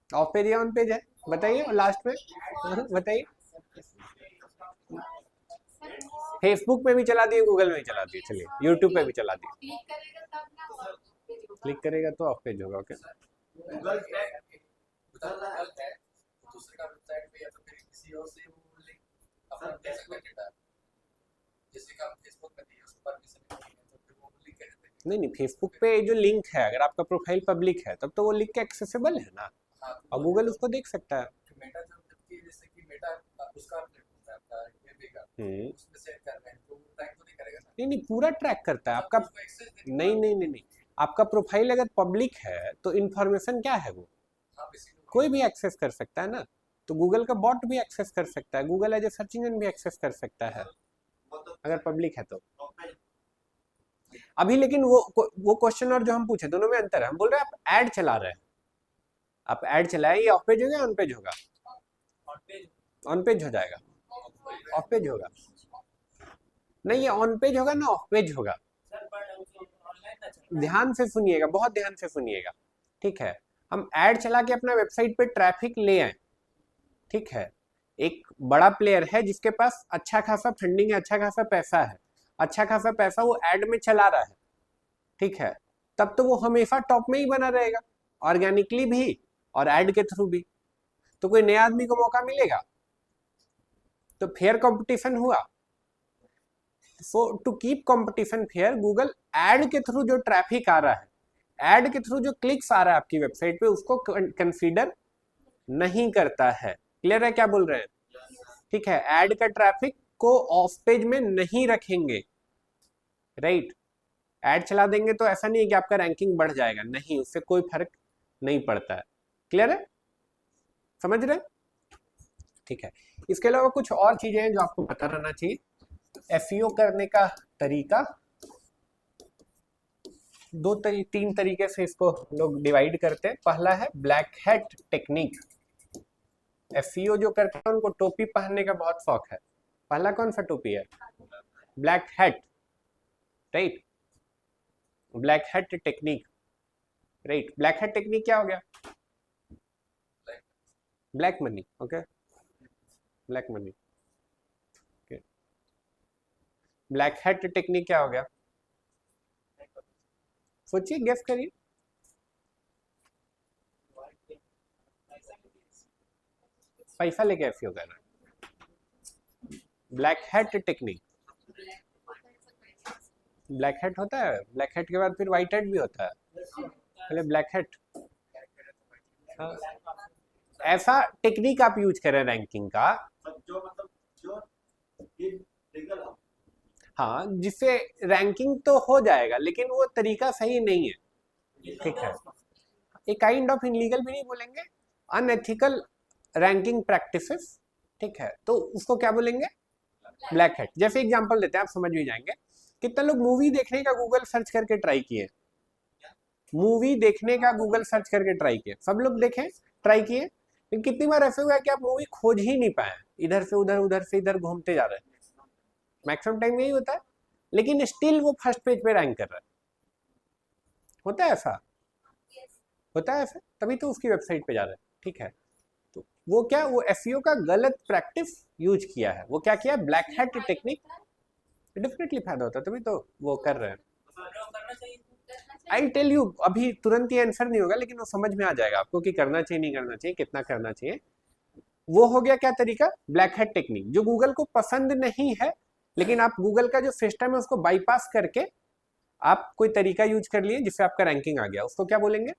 A: ऑफ पेज या ऑन पेज है, बताइए लास्ट में, बताइए। फेसबुक पे भी चला दिए, गूगल में भी चला दिए, चलिए यूट्यूब पे भी चला दिए, क्लिक करेगा तो ऑफ पेज होगा, ओके।
G: गूगल टैग दूसरे का वेबसाइट पे या तो फिर किसी और से वो लिंक अपना दे सकता है डेटा, जैसे कि आप फेसबुक पे दिए उसको परमिशन नहीं है तो फिर वो लिंक कैसे देंगे,
A: नहीं, फेसबुक पे जो लिंक है, अगर आपका प्रोफाइल पब्लिक है तब तो वो लिंक एक्सेसिबल है ना, और गूगल उसको देख सकता है।
G: मेटा जबकि जैसे कि मेटा उसका प्लेटफॉर्म है आपका एफबी का, उसमें सेट कर रहे हैं तो ट्रैक तो नहीं करेगा ना,
A: नहीं, पूरा ट्रैक करता है आपका, नहीं, आपका प्रोफाइल अगर पब्लिक है तो इन्फॉर्मेशन क्या है वो
G: हाँ बेसिकली
A: कोई भी एक्सेस कर सकता है ना। तो गूगल का बॉट भी एक्सेस कर सकता है, Google as a search engine भी एक्सेस कर सकता है अगर पब्लिक है तो। अभी लेकिन वो क्वेश्चन और जो हम पूछे दोनों में अंतर है। हम बोल रहे हैं आप ऐड चला रहे हैं, आप ऐड चलाए, ये ऑफ पेज होगा या ऑन पेज होगा? ऑन पेज हो जाएगा, ऑफ पेज होगा नहीं, ये ऑन पेज होगा ना ऑफ पेज होगा। ध्यान से सुनिएगा, बहुत ध्यान से सुनिएगा, ठीक है। हम ऐड चला के अपना वेबसाइट पे ट्रैफिक ले आए, ठीक है। एक बड़ा प्लेयर है जिसके पास अच्छा खासा फंडिंग है, अच्छा खासा पैसा है, अच्छा खासा पैसा वो ऐड में चला रहा है, ठीक है। तब तो वो हमेशा टॉप में ही बना रहेगा, ऑर्गेनिकली भी और ऐड के थ्रू भी। तो कोई नया आदमी को मौका मिलेगा, तो फेयर कंपटीशन हुआ। So to keep competition fair, Google ad के थ्रू जो ट्रैफिक आ रहा है, ऐड के थ्रू जो क्लिक्स आ रहा है आपकी वेबसाइट पे, उसको कंसीडर नहीं करता है। क्लियर है क्या बोल रहे हैं? ठीक है, ऐड का ट्रैफिक को ऑफ पेज में नहीं रखेंगे, राइट। ऐड चला देंगे तो ऐसा नहीं है कि आपका रैंकिंग बढ़ जाएगा, नहीं, उससे कोई फर्क नहीं पड़ता है। क्लियर है, समझ रहे? ठीक है। इसके अलावा कुछ और चीजें हैं जो आपको पता रहना चाहिए। एसईओ करने का तरीका तीन तरीके से इसको लोग डिवाइड करते हैं। पहला है ब्लैक हैट टेक्निक। एसईओ जो करते हैं उनको टोपी पहनने का बहुत शौक है। पहला कौन सा टोपी है? Black hat, right, black hat technique, right. Black hat technique क्या हो गया? Black money, okay, black money. Black hat technique क्या हो गया? सोचिए, गेस करिए। पैसा लेके एसईओ करना, black hat technique. Black hat होता है, ब्लैक हैट के बाद फिर व्हाइट हैट भी होता है, पहले ब्लैक हैट। हाँ, ऐसा टेक्निक आप यूज करें रैंकिंग का, हाँ, जिससे रैंकिंग तो हो जाएगा लेकिन वो तरीका सही नहीं है, ठीक है। एक काइंड ऑफ इनलीगल भी नहीं बोलेंगे, अनएथिकल रैंकिंग प्रैक्टिसेस, ठीक है, तो उसको क्या बोलेंगे? Black hat. जैसे एग्जांपल देते हैं, आप समझ भी जाएंगे। कितना लोग मूवी देखने का गूगल सर्च करके ट्राई किए? मूवी देखने का गूगल सर्च करके ट्राई किए, सब लोग देखें, ट्राई किए, लेकिन कितनी बार ऐसा हुआ है कि आप मूवी खोज ही नहीं पाए, इधर से उधर, उधर से इधर घूमते जा रहे हैं। मैक्सिमम टाइम यही होता है, लेकिन स्टिल वो फर्स्ट पेज पे रैंक कर रहा है। होता है ऐसा? होता है ऐसा, तभी तो उसकी वेबसाइट पे जा रहा है, ठीक है। तो वो क्या, वो एसईओ का गलत प्रैक्टिस यूज किया है। वो क्या किया? Black hat technique. डेफिनेटली फायदा होता है, तभी तो वो कर रहे हैं। आई टेल यू, अभी तुरंत ही आंसर नहीं होगा, लेकिन वो समझ में आ जाएगा आपको कि करना चाहिए, नहीं करना चाहिए, कितना करना चाहिए। वो हो गया क्या तरीका? ब्लैक हैट टेक्निक, जो गूगल को पसंद नहीं है, लेकिन आप गूगल का जो सिस्टम है उसको बाईपास करके आप कोई तरीका यूज कर लिए जिससे आपका रैंकिंग आ गया, उसको क्या बोलेंगे?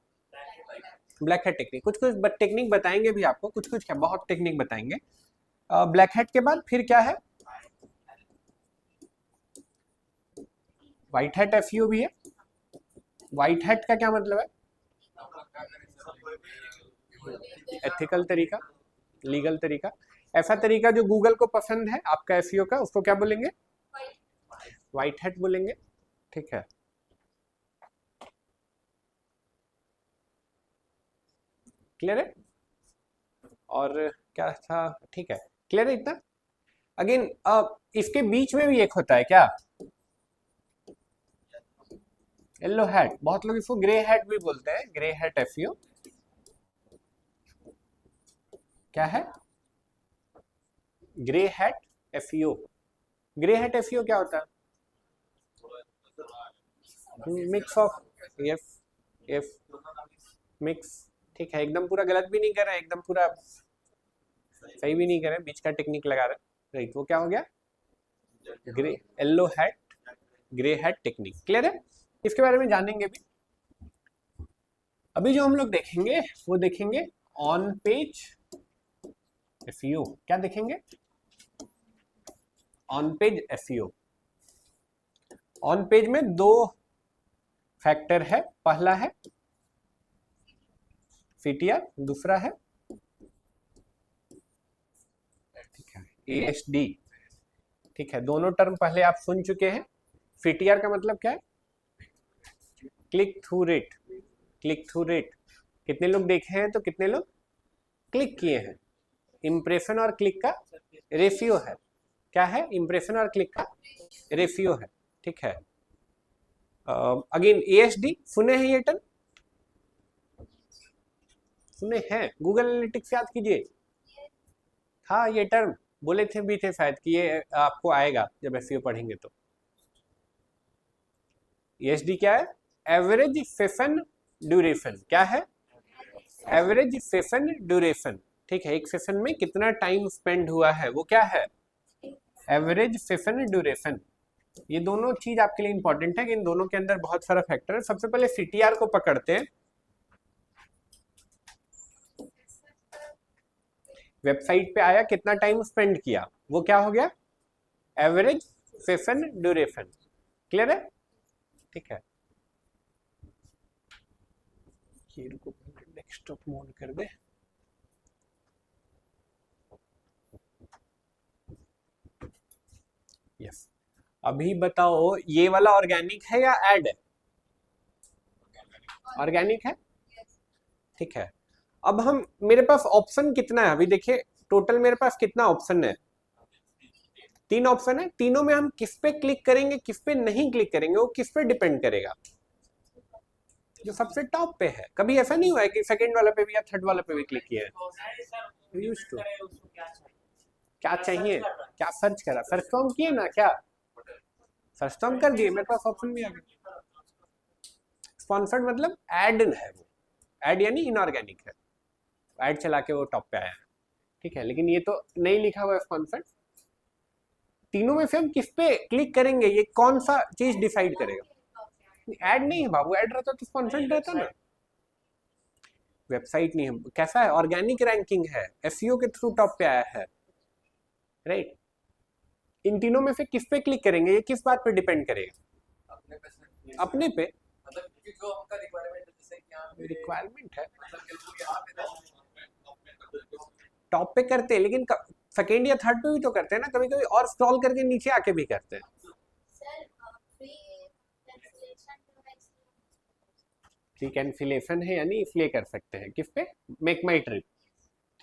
A: Black hat technique. कुछ कुछ टेक्निक बताएंगे भी आपको, कुछ कुछ क्या, बहुत टेक्निक बताएंगे। ब्लैक हैट के बाद फिर क्या है? व्हाइट हैट एसईओ भी है। व्हाइट हैट का क्या मतलब है? एथिकल तरीका, लीगल तरीका, ऐसा तरीका जो गूगल को पसंद है आपका एसईओ का, उसको क्या बोलेंगे? व्हाइट हैट बोलेंगे, ठीक है। क्लियर है? और क्या था? ठीक है, क्लियर है इतना? अगेन इसके बीच में भी एक होता है क्या? येलो हैट, बहुत लोग इसको ग्रे हैट भी बोलते हैं। ग्रे हैट एसईओ क्या है? Grey hat SEO. Grey hat SEO क्या होता है? Mix of, yes yes, mix, ठीक है। एकदम पूरा गलत भी नहीं कर रहे, एकदम पूरा सही भी नहीं कर रहे, बीच का टेक्निक लगा रहे, राइट। वो क्या हो गया? Grey, yellow hat, grey hat technique. Clear है? इसके बारे में जानेंगे भी। अभी जो हम लोग देखेंगे वो देखेंगे ऑन पेज एसईओ। क्या देखेंगे? On page SEO. On page में दो फैक्टर है, पहला है CTR, दूसरा है ठीक है ASD। ठीक है, दोनों टर्म पहले आप सुन चुके हैं। CTR का मतलब क्या है? Click through rate. Click through rate कितने लोग देखे हैं तो कितने लोग क्लिक किए हैं। इम्प्रेशन और क्लिक का रेशियो है। क्या है? इम्प्रेशन और क्लिक का रेशियो है। ठीक है, अगेन ASD सुने हैं ये टर्म? सुने हैं? गूगल एनालिटिक्स याद कीजिए। हाँ, ये टर्म बोले थे भी थे शायद कि ये आपको आएगा जब SEO पढ़ेंगे तो। ASD क्या है? Average session duration. क्या है? Average session duration. ठीक है, एक सेशन में कितना टाइम स्पेंड हुआ है वो क्या है? Average session duration. ये दोनों चीज आपके लिए इंपॉर्टेंट है कि इन दोनों के अंदर बहुत सारा फैक्टर है। सबसे पहले CTR को पकड़ते हैं। वेबसाइट पे आया, कितना टाइम स्पेंड किया, वो क्या हो गया? Average session duration. क्लियर है? ठीक है, ये रुको डेस्कटॉप मोड कर दे। यस, अभी बताओ ये वाला ऑर्गेनिक है या ऐड है? ऑर्गेनिक है। ठीक है, अब हम मेरे पास ऑप्शन कितना है? अभी देखिए टोटल मेरे पास कितना ऑप्शन है? 3 ऑप्शन है। तीनों में हम किस पे क्लिक करेंगे, किस पे नहीं क्लिक करेंगे, वो किस पे डिपेंड करेगा? जो सबसे टॉप पे है। कभी ऐसा नहीं हुआ है कि सेकंड वाला पे भी या थर्ड वाला पे भी क्लिक किया है? क्या चाहिए? क्या सर्च करा? सर्च तो हम किए ना, क्या सर्च तो हम कर दिए, मेरे पास ऑप्शन भी आ गया। स्पॉन्सर्ड मतलब एड है, वो एड यानी इनऑर्गेनिक है, एड चला के वो टॉप पे आया है। ठीक है, लेकिन ये तो नहीं लिखा हुआ है स्पॉन्सर्ड। तीनों में से हम किस पे क्लिक करेंगे, ये कौन सा चीज डिसाइड करेगा? ऐड नहीं है बाबू, ऐड रहता तो स्पॉन्सर्ड रहता ना। वेबसाइट नहीं है, कैसा है? ऑर्गेनिक रैंकिंग है, SEO के थ्रू टॉप पे आया है, राइट। इन तीनों में से किस पे क्लिक करेंगे, ये किस बात पे डिपेंड करेगा? अपने पे।
G: मतलब क्योंकि जो हमका रिक्वायरमेंट है, जैसे कि यहाँ पे
A: रिक्वायरमेंट है
G: मतलब बिल्कुल यहाँ पे
A: टॉप पे करते हैं, लेकिन सेकेंड या थर्ड पे भी तो करते हैं ना, कभी कभी और स्क्रॉल करके नीचे आके भी करते हैं। फ्री कैंसिलेशन है यानी इसलिए कर सकते हैं। किस पे? मेक माई ट्रिप।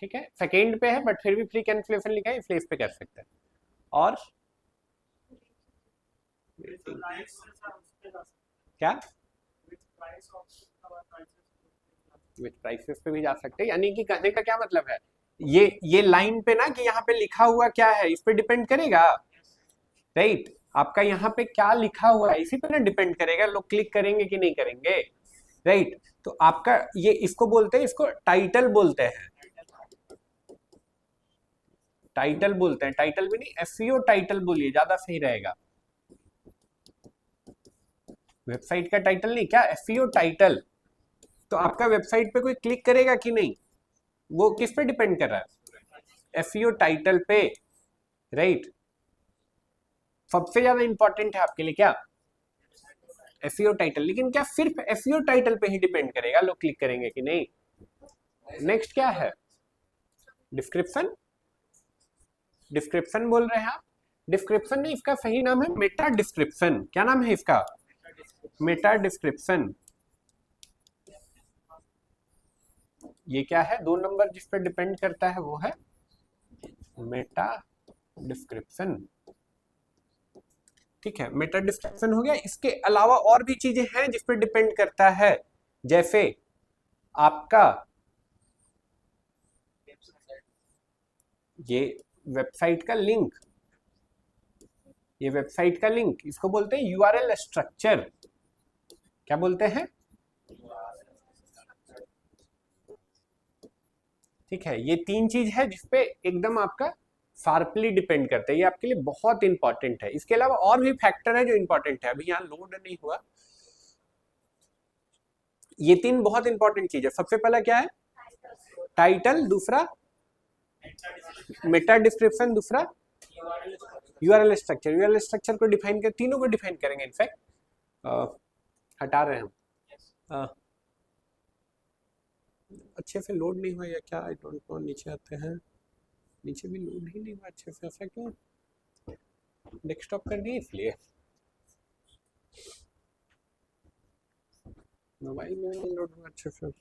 A: ठीक है, सेकेंड पे है बट फिर भी फ्री कैंसिलेशन लिखा है, इसलिए इस पे कर सकते हैं। और क्या विथ प्राइसेस पे भी जा सकते हैं। यानी कि कहने का क्या मतलब है, ये लाइन पे ना कि यहाँ पे लिखा हुआ क्या है इस पे डिपेंड करेगा, राइट। आपका यहाँ पे क्या लिखा हुआ है इसी पे ना डिपेंड करेगा लोग क्लिक करेंगे कि नहीं करेंगे, राइट। तो आपका ये इसको बोलते हैं, इसको टाइटल बोलते हैं, टाइटल बोलते हैं। टाइटल भी नहीं, SEO टाइटल बोलिए, ज्यादा सही रहेगा। वेबसाइट का टाइटल नहीं, क्या SEO टाइटल। तो आपका वेबसाइट पे कोई क्लिक करेगा कि नहीं, वो किस पे डिपेंड कर रहा है? SEO टाइटल पे, राइट। सबसे ज्यादा इंपॉर्टेंट है आपके लिए क्या? SEO title. लेकिन क्या सिर्फ SEO टाइटल पे ही डिपेंड करेगा लोग क्लिक करेंगे कि नहीं? नेक्स्ट क्या है? डिस्क्रिप्शन। डिस्क्रिप्शन बोल रहे हैं आप? डिस्क्रिप्शन नहीं, इसका सही नाम है मेटा डिस्क्रिप्शन। क्या नाम है इसका? Meta description. ये क्या है? 2 नंबर जिस पे डिपेंड करता है वो है मेटा डिस्क्रिप्शन। ठीक है, मेटा डिस्क्रिप्शन हो गया। इसके अलावा और भी चीजें हैं जिस पे डिपेंड करता है, जैसे आपका ये वेबसाइट का लिंक, ये वेबसाइट का लिंक, इसको बोलते हैं URL स्ट्रक्चर। क्या बोलते हैं? ठीक है, ये 3 चीज है जिसपे एकदम आपका शार्पली डिपेंड करता है। ये आपके लिए बहुत इंपॉर्टेंट है। इसके अलावा और भी फैक्टर है जो इंपॉर्टेंट है, अभी यहाँ लोड नहीं हुआ। ये 3 बहुत इंपॉर्टेंट चीज है। सबसे पहला क्या है? टाइटल, दूसरा मेटा डिस्क्रिप्शन, दूसरा URL स्ट्रक्चर। URL स्ट्रक्चर को डिफाइन कर, तीनों को डिफाइन करेंगे इनफैक्ट। हटा रहे हैं हम। अच्छे से लोड नहीं हुआ या क्या, आई डोंट नो। नीचे आते हैं, नीचे भी लोड ही नहीं हुआ अच्छे से, ऐसा क्यों? डेस्कटॉप कर दिए इसलिए। मोबाइल में नहीं लोड हुआ अच्छे से।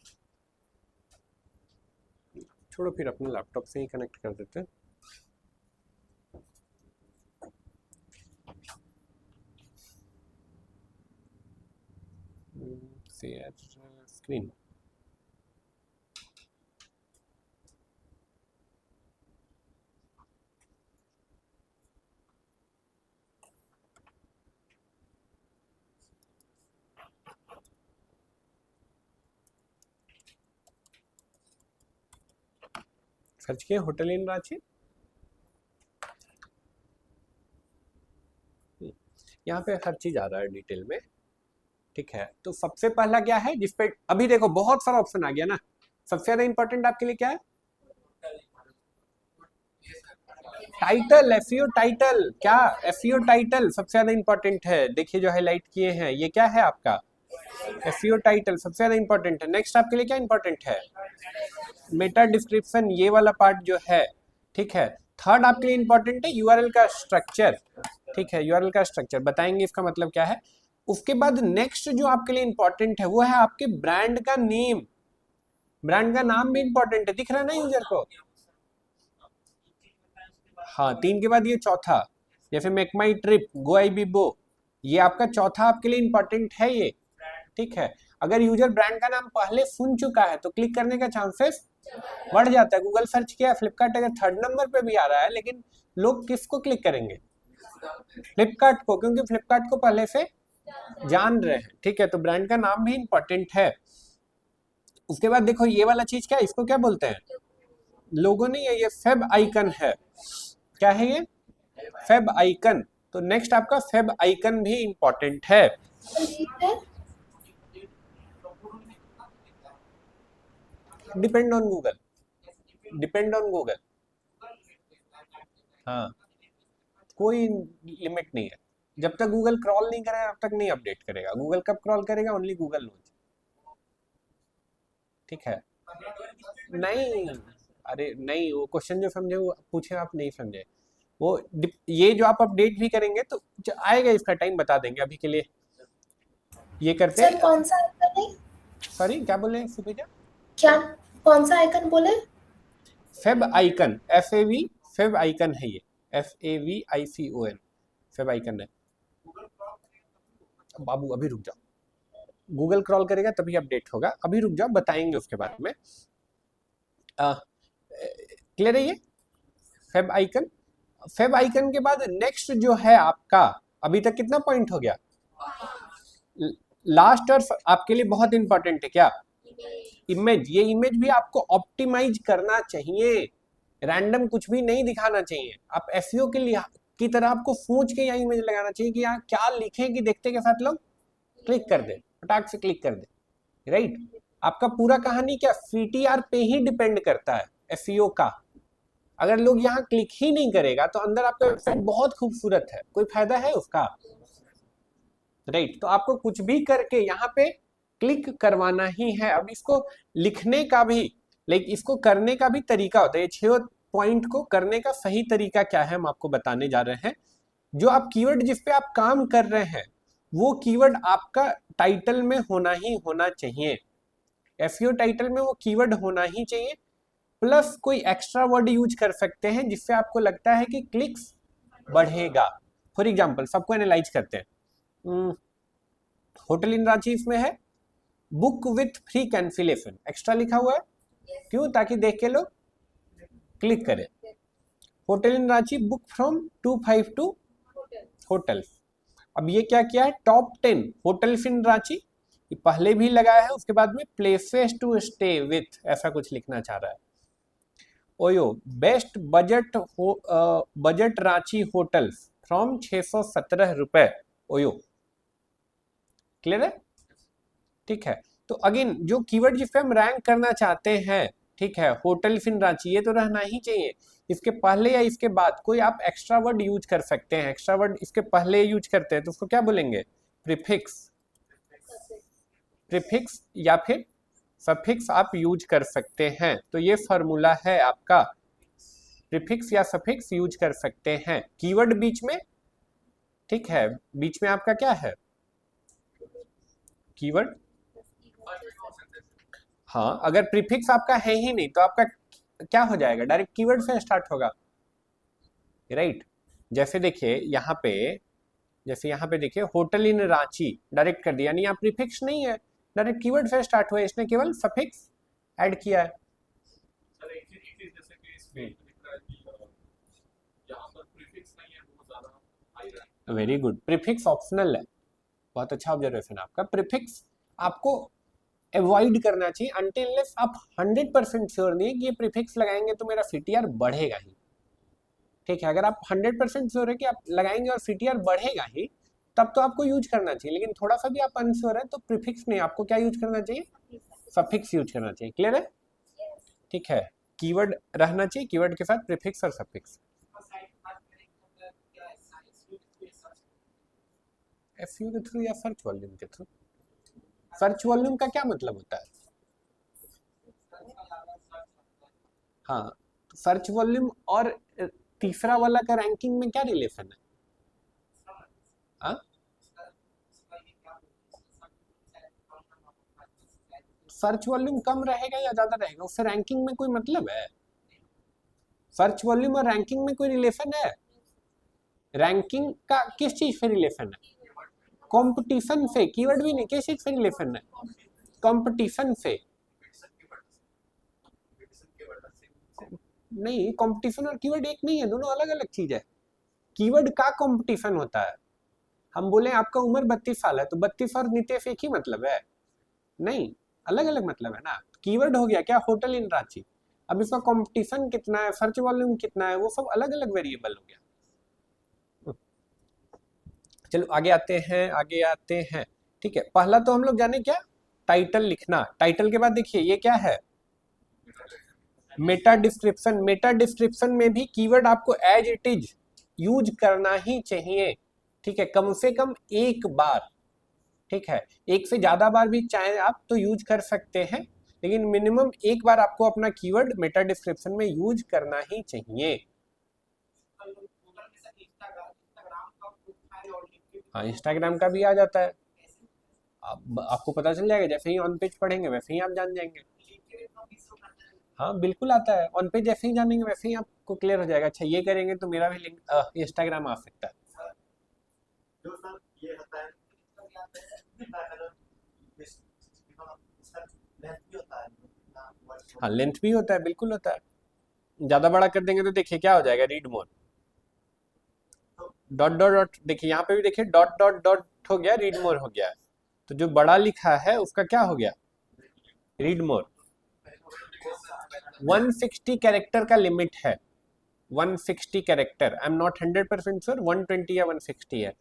A: छोड़ो, फिर अपने लैपटॉप से ही कनेक्ट कर देते हैं। Share screen. सर्च किए होटल इन रांची। यहाँ पे हर चीज आ रहा है डिटेल में, ठीक है। तो सबसे पहला क्या है जिसपे अभी देखो बहुत सारा ऑप्शन आ गया ना। सबसे ज्यादा इंपॉर्टेंट आपके लिए क्या है? Title, SEO title. क्या एसईओ टाइटल सबसे ज्यादा इंपॉर्टेंट है? देखिए जो हाईलाइट किए हैं ये क्या है आपका? एसईओ टाइटल सबसे ज्यादा इंपॉर्टेंट है। नेक्स्ट आपके लिए क्या इंपॉर्टेंट है? मेटा डिस्क्रिप्शन, ये वाला पार्ट जो है, ठीक है। थर्ड आपके लिए इंपॉर्टेंट है यूआरएल का स्ट्रक्चर, ठीक है। यूआरएल का स्ट्रक्चर बताएंगे इसका मतलब क्या है। उसके बाद नेक्स्ट जो आपके लिए इंपॉर्टेंट है वो है आपके ब्रांड का नेम। ब्रांड का नाम भी इंपॉर्टेंट है, दिख रहा है ना यूजर को? हाँ, 3 के बाद ये चौथा, जैसे मेक माई ट्रिप, गो आई बी बो, ये आपका चौथा आपके लिए इंपॉर्टेंट है ये, ठीक है। अगर यूजर ब्रांड का नाम पहले सुन चुका है तो क्लिक करने का चांसेस बढ़ जाता है। गूगल सर्च किया, फ्लिपकार्ट अगर 3rd नंबर पे भी आ रहा है, लेकिन लोग किसको क्लिक करेंगे? फ्लिपकार्ट को, क्योंकि फ्लिपकार्ट को पहले से जान रहे हैं, ठीक है। तो ब्रांड का नाम भी इंपॉर्टेंट है। उसके बाद देखो ये वाला चीज क्या है, इसको क्या बोलते हैं? लोगो नहीं है, ये फेब आइकन है। क्या है ये? Feb icon. तो नेक्स्ट आपका फेब आइकन भी इंपॉर्टेंट है। Depend on Google, depend on Google. हाँ, कोई लिमिट नहीं है। जब तक गूगल क्रॉल नहीं करेगा तब तक नहीं अपडेट करेगा। गूगल कब क्रॉल करेगा? ओनली गूगल नोज, ठीक है। नहीं, अरे नहीं, वो क्वेश्चन जो समझे वो पूछे, आप नहीं समझे। वो ये जो आप अपडेट भी करेंगे तो आएगा, इसका टाइम बता देंगे। अभी के लिए ये करते हैं।
B: सर कौन सा आइकन है?
A: सॉरी क्या बोले सुबेजा?
B: क्या कौन सा आइकन बोले?
A: Feb icon, FAV, Feb icon है ये, FAVICON, फेब आइकन है। बाबू अभी रुक जाओ, गूगल क्रॉल करेगा तभी अपडेट होगा। अभी रुक जाओ, बताएंगे उसके बारे में। क्लियर है ये फेब आइकन? फेब आइकन के बाद नेक्स्ट जो है आपका, अभी तक कितना पॉइंट हो गया? लास्ट और आपके लिए बहुत इंपॉर्टेंट है क्या? इमेज। ये इमेज भी आपको ऑप्टिमाइज करना चाहिए, रैंडम कुछ भी नहीं दिखाना चाहिए। आप एसईओ के लिए की तरह आपको सोच के यहाँ इमेज लगाना चाहिए कि यहाँ क्या लिखे कि देखते के साथ लोग क्लिक कर दे, फटाक से क्लिक कर दे, राइट। आपका पूरा कहानी क्या CTR पे ही डिपेंड करता है, एसईओ का। अगर लोग यहाँ क्लिक ही नहीं करेगा तो अंदर आपका वेबसाइट बहुत खूबसूरत है, कोई फायदा है उसका? राइट। तो आपको कुछ भी करके यहाँ पे क्लिक करवाना ही है। अब इसको लिखने का भी, इसको करने का भी तरीका होता है। ये 6 पॉइंट को करने का सही तरीका क्या है हम आपको बताने जा रहे हैं। जो आप कीवर्ड जिस पे आप काम कर रहे हैं वो कीवर्ड आपका टाइटल में होना ही होना चाहिए। एसईओ टाइटल में वो कीवर्ड होना ही चाहिए, प्लस कोई एक्स्ट्रा वर्ड यूज कर सकते हैं जिससे आपको लगता है कि क्लिक्स बढ़ेगा। फॉर एग्जाम्पल सबको एनालाइज करते हैं। होटल इन रांची इसमें है, book with free cancellation, extra लिखा हुआ है, क्यों? ताकि देख के लोग क्लिक करें। Hotel in Ranchi, book from 252 hotels. अब ये क्या किया है? टॉप 10 होटल्स इन रांची, ये पहले भी लगाया है। उसके बाद में प्लेसेस टू स्टे विथ, ऐसा कुछ लिखना चाह रहा है। OYO, best budget Ranchi hotels from 617 रुपए, ओयो। क्लियर है? ठीक है। तो अगेन जो कीवर्ड जिस पे हम रैंक करना चाहते हैं, ठीक है, होटल इन रांची, ये तो रहना ही चाहिए। इसके पहले या इसके बाद कोई आप एक्स्ट्रा वर्ड यूज कर सकते हैं। एक्स्ट्रा वर्ड इसके पहले यूज करते हैं तो उसको क्या बोलेंगे? प्रीफिक्स, प्रीफिक्स या फिर सफिक्स आप यूज कर सकते हैं। तो ये फॉर्मूला है आपका, प्रीफिक्स या सफिक्स यूज कर सकते हैं। कीवर्ड बीच में, ठीक है, बीच में आपका क्या है, कीवर्ड। हाँ, अगर प्रीफिक्स आपका है ही नहीं तो आपका क्या हो जाएगा, डायरेक्ट कीवर्ड से स्टार्ट होगा, राइट। जैसे देखिए यहाँ पे, जैसे यहाँ पे देखिए होटल इन रांची डायरेक्ट कर दिया, यानी यहाँ प्रीफिक्स नहीं है, डायरेक्ट कीवर्ड से स्टार्ट हुआ है, इसने केवल सफिक्स ऐड किया है। वेरी गुड, प्रीफिक्स ऑप्शनल है, बहुत अच्छा ऑब्जर्वेशन आपका। प्रीफिक्स आपको अवॉइड करना चाहिए अनटिल अनलेस आप 100% श्योर नहीं है कि ये प्रीफिक्स लगाएंगे तो मेरा सीटीआर बढ़ेगा ही, ठीक है। अगर आप 100% श्योर है कि आप लगाएंगे और सीटीआर बढ़ेगा ही, तब तो आपको यूज करना चाहिए। लेकिन थोड़ा सा भी आप अनश्योर है तो प्रीफिक्स नहीं, आपको क्या यूज करना चाहिए, सफिक्स यूज करना चाहिए। क्लियर है, ठीक है। कीवर्ड रहना चाहिए, कीवर्ड के साथ प्रीफिक्स और सफिक्स। एफयू के थ्रू या सर्च वॉल्यूम के थ्रू? सर्च वॉल्यूम का क्या मतलब होता है? हाँ, सर्च वॉल्यूम और तीसरा वाला का रैंकिंग में क्या रिलेशन है? हाँ, सर्च वॉल्यूम कम रहेगा या ज्यादा रहेगा, उससे रैंकिंग में कोई मतलब है? सर्च वॉल्यूम और रैंकिंग में कोई रिलेशन है? रैंकिंग का किस चीज से रिलेशन है? कंपटीशन से, कीवर्ड भी नहीं, किस चीज से रिलेशन है? कंपटीशन से नहीं, कंपटीशन और कीवर्ड एक नहीं है, दोनों अलग अलग चीज है। कीवर्ड का कंपटीशन होता है। हम बोले आपका उम्र 32 साल है तो 32 और नितेश एक ही मतलब है? नहीं, अलग अलग मतलब है ना। कीवर्ड हो गया क्या, होटल इन रांची, अब इसका कंपटीशन कितना है, सर्च वॉल्यूम कितना है, वो सब अलग अलग वेरिएबल हो गया। चलो आगे आते हैं, ठीक है। पहला तो हम लोग जाने क्या, टाइटल लिखना। टाइटल के बाद देखिए ये क्या है, मेटा डिस्क्रिप्शन। मेटा डिस्क्रिप्शन में भी कीवर्ड आपको एज इट इज यूज करना ही चाहिए, ठीक है, कम से कम एक बार, ठीक है। एक से ज्यादा बार भी चाहे आप तो यूज कर सकते हैं, लेकिन मिनिमम एक बार आपको अपना कीवर्ड मेटा डिस्क्रिप्शन में यूज करना ही चाहिए। हाँ, इंस्टाग्राम का भी आ जाता है, आपको पता चल जाएगा, जैसे ही ऑन पेज पढ़ेंगे वैसे ही आप जान जाएंगे। हाँ बिल्कुल आता है, ऑन पेज जैसे ही जानेंगे वैसे ही आपको क्लियर हो जाएगा, अच्छा ये करेंगे तो मेरा भी लिंक इंस्टाग्राम आ सकता है। हाँ, लेंथ भी होता है, बिल्कुल होता है। ज्यादा बड़ा कर देंगे तो देखिए क्या हो जाएगा, read more, dot dot dot, देखिए यहाँ पे भी देखिए डॉट डॉट डॉट हो गया, रीड मोर हो गया। तो जो बड़ा लिखा है उसका क्या हो गया, रीड मोर। 160 कैरेक्टर का लिमिट है, 160 character, I am not 100% sure 120 या 160 है,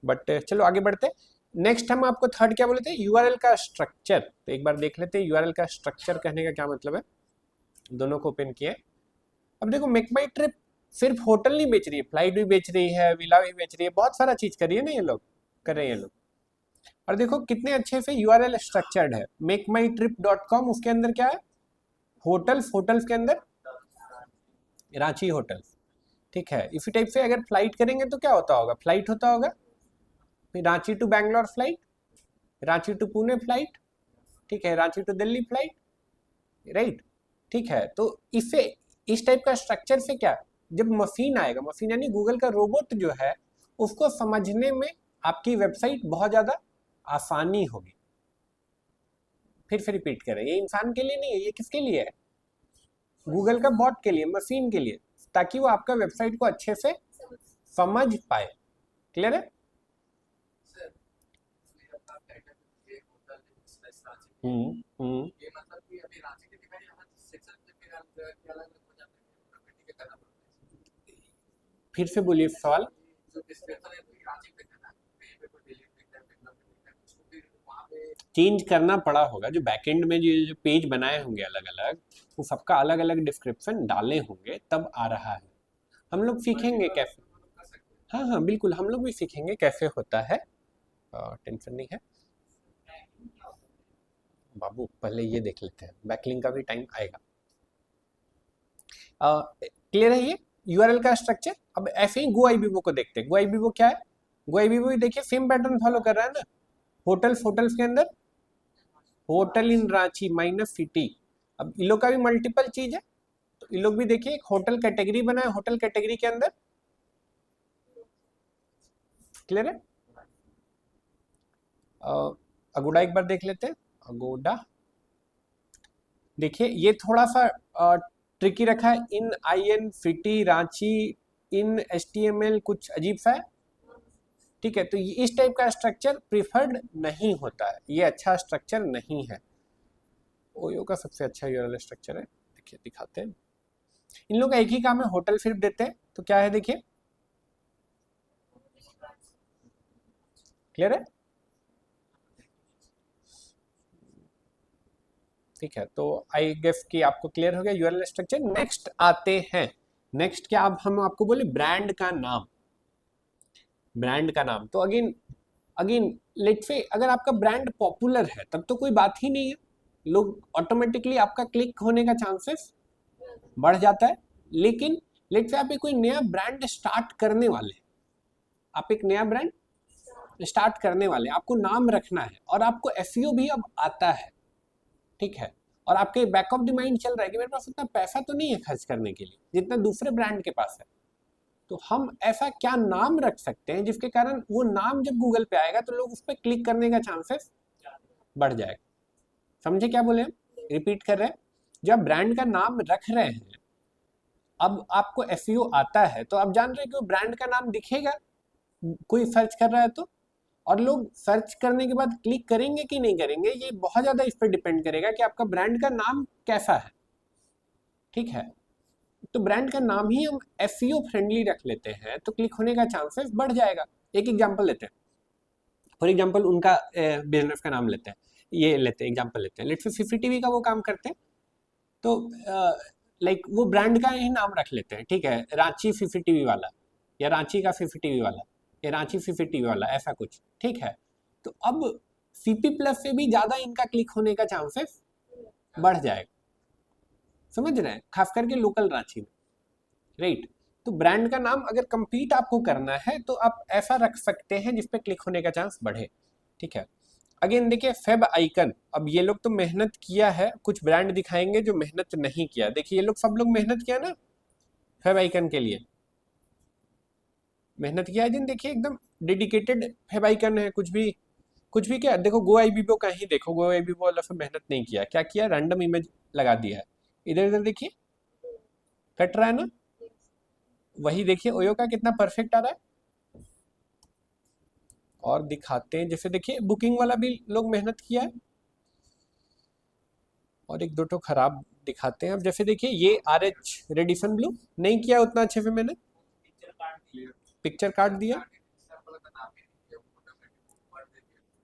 A: बट चलो आगे बढ़ते। नेक्स्ट हम आपको थर्ड क्या बोले थे, यूआरएल का स्ट्रक्चर। तो एक बार देख लेते हैं यूआरएल का स्ट्रक्चर कहने का क्या मतलब है। दोनों को ओपन किए। अब देखो मेक माई ट्रिप सिर्फ होटल नहीं बेच रही है, फ्लाइट भी बेच रही है, विला भी बेच रही है, बहुत सारा चीज कर रही है ना, ये लोग कर रहे हैं ये लोग। और देखो कितने अच्छे से यूआरएल स्ट्रक्चर्ड है। makemytrip.com, उसके अंदर क्या है, होटल्स, होटल्स के अंदर रांची होटल्स, ठीक है। इसी टाइप से अगर फ्लाइट करेंगे तो क्या होता होगा, फ्लाइट होता होगा, फिर Ranchi to Bangalore flight, Ranchi to Pune flight, ठीक है, Ranchi to Delhi flight, right, ठीक है। तो इससे इस टाइप का स्ट्रक्चर से क्या, जब मशीन आएगा, मशीन यानी गूगल का रोबोट जो है, उसको समझने में आपकी वेबसाइट बहुत ज्यादा आसानी होगी। फिर से रिपीट करें, ये इंसान के लिए नहीं है, ये किसके लिए है, गूगल का बॉट के लिए, मशीन के लिए, ताकि वो आपका वेबसाइट को अच्छे से समझ पाए। क्लियर है?
G: ये मतलब कि अभी रांची के दिखाई यहाँ सेक्शन पे फिर अलग-अलग हो जाते हैं,
A: फिर से बोलिए सवाल।
G: जो डिस्क्रिप्शन है तो रांची पे करना है, कहीं पे कोई दिल्ली पे लिखना है, बेंगलोर पे लिखना है, उसको फिर वहाँ पे
A: चेंज करना पड़ा होगा, जो बैकएंड में जो पेज बनाए होंगे अलग अलग, वो सबका अलग अलग डिस्क्रिप्शन डाले होंगे, तब आ रहा है। हम लोग सीखेंगे कैसे, हाँ हाँ बिल्कुल, हम लोग भी सीखेंगे कैसे होता है, टेंशन नहीं है। बाबू पहले ये देख लेते हैं, बैकलिंक का भी टाइम आएगा। क्लियर है ये यूआरएल का स्ट्रक्चर। अब ऐसे ही GoIBIBO को देखते हैं। GoIBIBO क्या है? GoIBIBO देखिए सेम पैटर्न फॉलो कर रहा है ना। होटल्स के अंदर hotel in Ranchi minus city. अब इन लोग का भी मल्टीपल चीज है, तो इन लोग भी देखिए एक होटल कैटेगरी बना है, होटल कैटेगरी के अंदर। क्लियर है? अगोडा एक बार देख लेते हैं। अगोडा देखिए ये थोड़ा सा ट्रिकी रखा है। इन IN city Ranchi in HTML कुछ अजीब सा है, ठीक है। तो इस टाइप का स्ट्रक्चर प्रिफर्ड नहीं होता है, ये अच्छा स्ट्रक्चर नहीं है। ओयो का सबसे अच्छा यूआरएल स्ट्रक्चर है। देखिए दिखाते हैं, इन लोग का एक ही काम है, होटल फिर देते हैं। तो क्या है देखिए, क्लियर है? ठीक है, तो आई गेस कि आपको क्लियर हो गया यूआरएल स्ट्रक्चर। नेक्स्ट आते हैं, नेक्स्ट क्या अब हम आपको बोले ब्रांड का नाम। ब्रांड का नाम तो अगेन लेट्स से अगर आपका ब्रांड पॉपुलर है तब तो कोई बात ही नहीं है, लोग ऑटोमेटिकली आपका क्लिक होने का चांसेस बढ़ जाता है। लेकिन लेट्स से आप एक कोई नया ब्रांड स्टार्ट करने वाले, आप एक नया ब्रांड स्टार्ट करने वाले, आपको नाम रखना है और आपको एसईओ भी अब आता है, ठीक है। और आपके बैक ऑफ द माइंड चल रहा है कि मेरे पास उतना पैसा तो नहीं है खर्च करने के लिए जितना दूसरे ब्रांड के पास है, तो हम ऐसा क्या नाम रख सकते हैं जिसके कारण वो नाम जब गूगल पे आएगा तो लोग उस पर क्लिक करने का चांसेस बढ़ जाएगा। समझे क्या बोले हम? रिपीट कर रहे हैं, जब ब्रांड का नाम रख रहे हैं, अब आपको एसईओ आता है तो आप जान रहे हैं कि वो ब्रांड का नाम दिखेगा कोई सर्च कर रहा है तो, और लोग सर्च करने के बाद क्लिक करेंगे कि नहीं करेंगे, ये बहुत ज़्यादा इस पर डिपेंड करेगा कि आपका ब्रांड का नाम कैसा है, ठीक है। तो ब्रांड का नाम ही हम एसईओ फ्रेंडली रख लेते हैं तो क्लिक होने का चांसेस बढ़ जाएगा। एक एग्जांपल लेते हैं, फॉर एग्जांपल उनका बिजनेस का नाम लेते हैं, ये लेते हैं एग्जांपल लेते हैं, लेट्स से सीसीटीवी का वो काम करते हैं, तो लाइक वो ब्रांड का ही नाम रख लेते हैं, ठीक है, रांची सीसीटीवी वाला या रांची का सीसीटीवी वाला या रांची सीसीटीवी वाला, ऐसा कुछ, ठीक है। तो अब CP+ से भी ज़्यादा इनका क्लिक होने का चांसेस बढ़ जाएगा, समझ रहे हैं, खास करके लोकल रांची में, राइट। तो ब्रांड का नाम अगर कंप्लीट आपको करना है तो आप ऐसा रख सकते हैं जिस पे क्लिक होने का चांस बढ़े, ठीक है। अगेन देखिए फेब आइकन, अब ये लोग तो मेहनत किया है, कुछ ब्रांड दिखाएंगे जो मेहनत नहीं किया। देखिए ये लोग सब लोग मेहनत किया ना फेब आइकन के लिए, मेहनत किया है जिन, देखिए एकदम डेडिकेटेड फेब आइकन है। कुछ भी क्या, देखो GoIBIBO का ही देखो, GoIBIBO वाला से मेहनत नहीं किया, क्या किया, रैंडम इमेज लगा दिया है, इधर इधर देखिए कट रहा है ना, वही देखिए ओयो का कितना परफेक्ट आ रहा है। और दिखाते हैं, जैसे देखिए बुकिंग वाला भी लोग मेहनत किया है, और एक दो तो खराब दिखाते हैं। अब जैसे देखिए ये RH रेडिसन ब्लू नहीं किया उतना अच्छे से मैंने, पिक्चर काट दिया,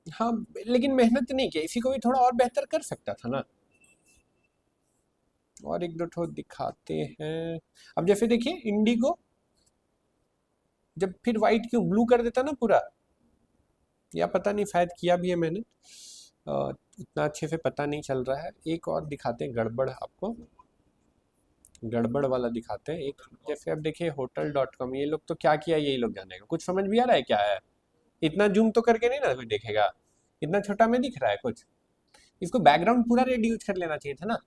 A: हाँ, लेकिन मेहनत नहीं किया, इसी को भी थोड़ा और बेहतर कर सकता था ना। और एक दो ठो दिखाते हैं। अब जैसे देखिए इंडिगो, जब फिर वाइट क्यों ब्लू कर देता ना पूरा, या पता नहीं शायद किया भी है मैंने, इतना अच्छे से पता नहीं चल रहा है। एक और दिखाते हैं गड़बड़, आपको गड़बड़ वाला दिखाते हैं एक। जैसे अब देखिए hotel.com, ये लोग तो क्या किया यही लोग जानेगा, कुछ समझ भी आ रहा है क्या है, इतना जूम तो करके नहीं ना कोई देखेगा, इतना छोटा में दिख रहा है कुछ, इसको बैकग्राउंड पूरा रेड यूज कर लेना चाहिए था ना,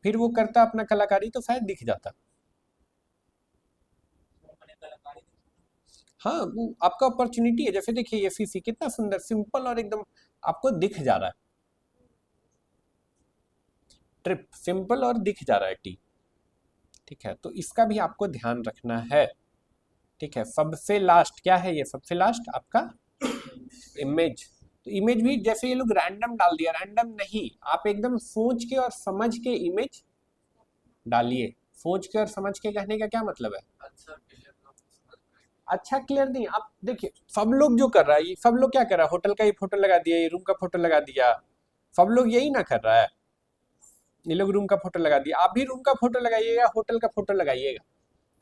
A: फिर वो करता अपना कलाकारी तो शायद दिख जाता। हाँ, वो आपका अपॉर्चुनिटी है। जैसे देखिए ये सीसी कितना सुंदर सिंपल और एकदम आपको दिख जा रहा है, ट्रिप सिंपल और दिख जा रहा है टी, ठीक है। तो इसका भी आपको ध्यान रखना है, ठीक है। सबसे लास्ट क्या है, ये सबसे लास्ट आपका इमेज। तो इमेज भी जैसे ये लोग रैंडम डाल दिया, रैंडम नहीं, आप एकदम सोच के और समझ के इमेज डालिए। सोच के और समझ के कहने का क्या मतलब है, अच्छा क्लियर नहीं। आप देखिए सब लोग जो कर रहा है, ये सब लोग क्या कर रहा है, होटल का ही फोटो लगा दिया, ये रूम का फोटो लगा दिया, सब लोग यही ना कर रहा है, ये लोग रूम का फोटो लगा दिया, आप भी रूम का फोटो लगाइएगा, होटल का फोटो लगाइएगा।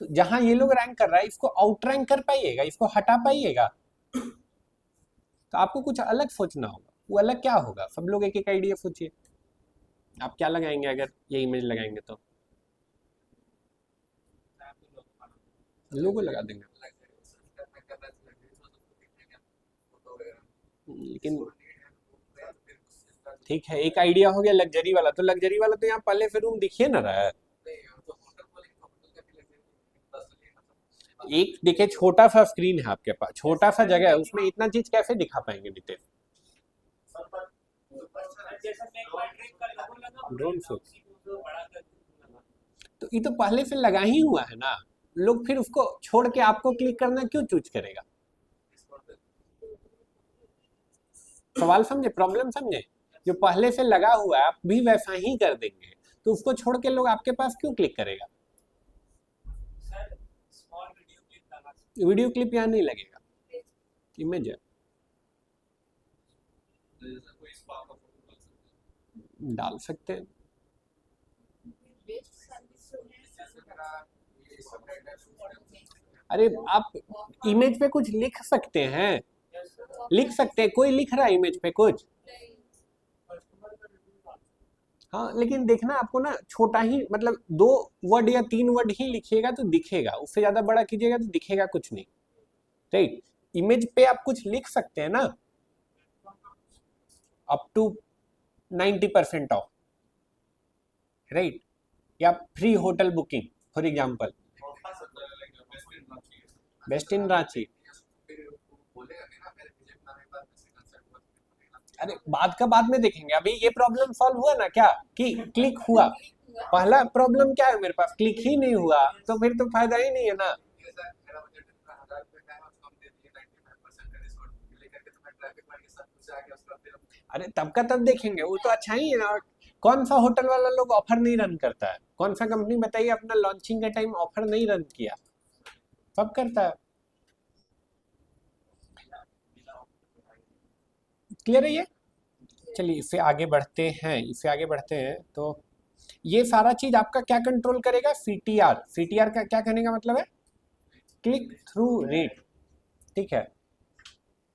A: तो जहां ये लोग रैंक कर रहा है इसको आउट रैंक कर पाइएगा, इसको हटा पाइएगा, तो आपको कुछ अलग सोचना होगा। वो अलग क्या होगा? सब लोग एक एक आइडिया सोचिए, आप क्या लगाएंगे अगर ये इमेज लगाएंगे तो? लोगो लगा देंगे। लेकिन ठीक है, एक आइडिया हो गया लग्जरी वाला, तो लग्जरी वाला तो यहाँ पहले से रूम दिखिए ना रहा है। एक देखिए, छोटा सा स्क्रीन है आपके पास, छोटा सा जगह है, उसमें इतना चीज कैसे दिखा पाएंगे नितिन? ड्रोन शो तो ये तो पहले से लगा ही हुआ है ना, लोग फिर उसको छोड़ के आपको क्लिक करना क्यों चूज करेगा? सवाल समझे, प्रॉब्लम समझे? जो पहले से लगा हुआ है आप भी वैसा ही कर देंगे, तो उसको छोड़ के लोग आपके पास क्यों क्लिक करेगा? वीडियो क्लिप यहाँ नहीं लगेगा, इमेज है, डाल सकते हैं। अरे आप इमेज पे कुछ लिख सकते हैं, लिख सकते हैं, कोई लिख रहा है इमेज पे कुछ? हाँ, लेकिन देखना आपको ना, छोटा ही मतलब 2 वर्ड या 3 वर्ड ही लिखिएगा तो दिखेगा, उससे ज्यादा बड़ा कीजिएगा तो दिखेगा कुछ नहीं, राइट? इमेज पे आप कुछ लिख सकते हैं ना, अप टू 90% ऑफ, राइट? या free hotel booking for example, best in Ranchi. अरे बाद का बाद में देखेंगे, अभी ये प्रॉब्लम सॉल्व हुआ ना क्या, कि क्लिक हुआ? पहला प्रॉब्लम क्या है, मेरे पास क्लिक ही नहीं हुआ, तो फिर तो फायदा ही नहीं है ना। अरे तब का तब देखेंगे, वो तो अच्छा ही है ना। कौन सा होटल वाला लोग ऑफर नहीं रन करता है? कौन सा कंपनी बताइए अपना लॉन्चिंग के टाइम ऑफर नहीं रन किया? सब करता है। क्लियर है ये? चलिए इससे आगे बढ़ते हैं, इससे आगे बढ़ते हैं। तो ये सारा चीज आपका क्या कंट्रोल करेगा? CTR। CTR का क्या कहने का मतलब है? क्लिक थ्रू रेट, ठीक है।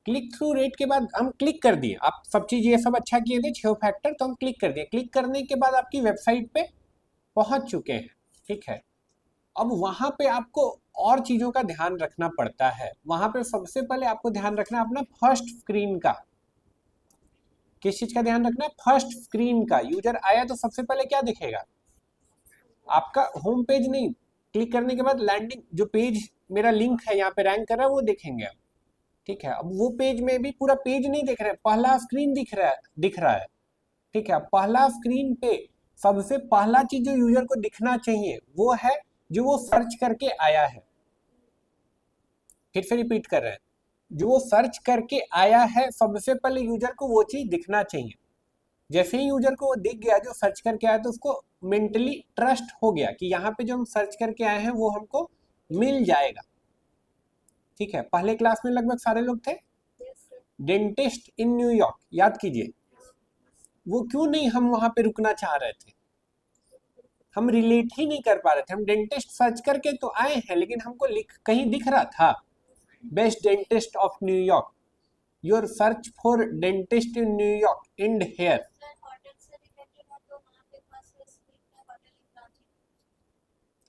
A: क्लिक थ्रू रेट के बाद हम क्लिक कर दिए, आप सब चीज ये सब अच्छा किए थे, 6 फैक्टर, तो हम क्लिक कर दिए। क्लिक करने के बाद आपकी वेबसाइट पे पहुंच चुके हैं, ठीक है। अब वहां पे आपको और चीजों का ध्यान रखना पड़ता है। वहां पे सबसे पहले आपको ध्यान रखना है अपना फर्स्ट स्क्रीन का। किस चीज का ध्यान रखना है? फर्स्ट स्क्रीन का। यूजर आया तो सबसे पहले क्या दिखेगा? आपका होम पेज नहीं, क्लिक करने के बाद लैंडिंग, जो पेज मेरा लिंक है यहाँ पे रैंक कर रहा है वो देखेंगे आप, ठीक है। अब वो पेज में भी पूरा पेज नहीं दिख रहा है, पहला स्क्रीन दिख रहा है, ठीक है। पहला स्क्रीन पे सबसे पहला चीज जो यूजर को दिखना चाहिए वो है जो वो सर्च करके आया है। फिर से रिपीट कर रहे हैं, जो वो सर्च करके आया है सबसे पहले यूजर को वो चीज दिखना चाहिए। जैसे ही यूजर को वो दिख गया जो सर्च करके आया, तो उसको मेंटली ट्रस्ट हो गया कि यहाँ पे जो हम सर्च करके आए हैं वो हमको मिल जाएगा, ठीक है। पहले क्लास में लगभग सारे लोग थे। डेंटिस्ट इन न्यूयॉर्क, याद कीजिए, वो क्यों नहीं हम वहां पे रुकना चाह रहे थे? हम रिलेट ही नहीं कर पा रहे थे। हम डेंटिस्ट सर्च करके तो आए हैं, लेकिन हमको कहीं दिख रहा था best dentist of New York, your search for dentist in New York and here.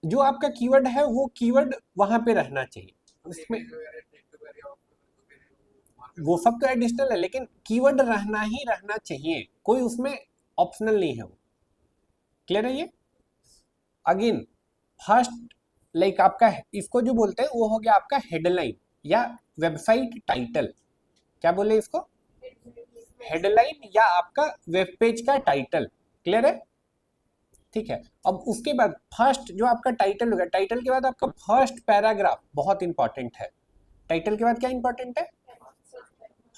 A: जो आपका कीवर्ड है वो कीवर्ड वहां पे रहना चाहिए। उसमें वो सब तो एडिशनल है, लेकिन कीवर्ड रहना ही रहना चाहिए, कोई उसमें ऑप्शनल नहीं है वो। क्लियर है ये? अगेन फर्स्ट, लाइक आपका इसको जो बोलते हैं वो हो गया आपका हेडलाइन या वेबसाइट टाइटल। क्या बोले इसको? हेडलाइन या आपका वेब पेज का टाइटल। क्लियर है? ठीक है। अब उसके बाद फर्स्ट जो आपका टाइटल होगा, टाइटल के बाद आपका फर्स्ट पैराग्राफ बहुत इंपॉर्टेंट है। टाइटल के बाद क्या इंपॉर्टेंट है?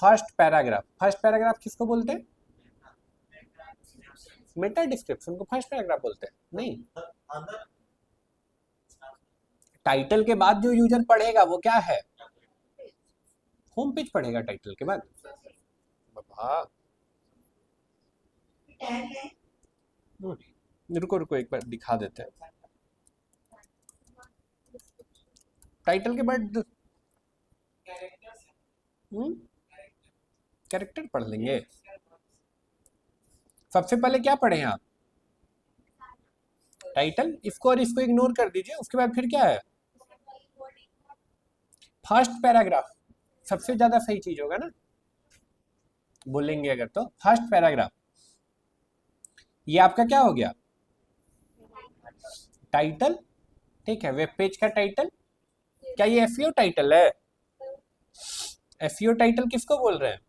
A: First paragraph. फर्स्ट पैराग्राफ किसको बोलते हैं? मेटा डिस्क्रिप्शन को फर्स्ट पैराग्राफ बोलते हैं? नहीं, टाइटल के बाद जो यूजर पढ़ेगा वो क्या है? होम पेज पढ़ेगा टाइटल के बाद। हाँ, रुको रुको एक बार दिखा देते हैं। टाइटल के बाद कैरेक्टर पढ़ लेंगे। सबसे पहले क्या पढ़े हैं आप? टाइटल, इसको और इसको इग्नोर कर दीजिए। उसके बाद फिर क्या है? फर्स्ट पैराग्राफ सबसे ज्यादा सही चीज होगा ना, बोलेंगे अगर तो फर्स्ट पैराग्राफ। ये आपका क्या हो गया? टाइटल, ठीक है, वेब पेज का टाइटल। क्या ये एसईओ टाइटल है? एसईओ टाइटल किसको बोल रहे हैं?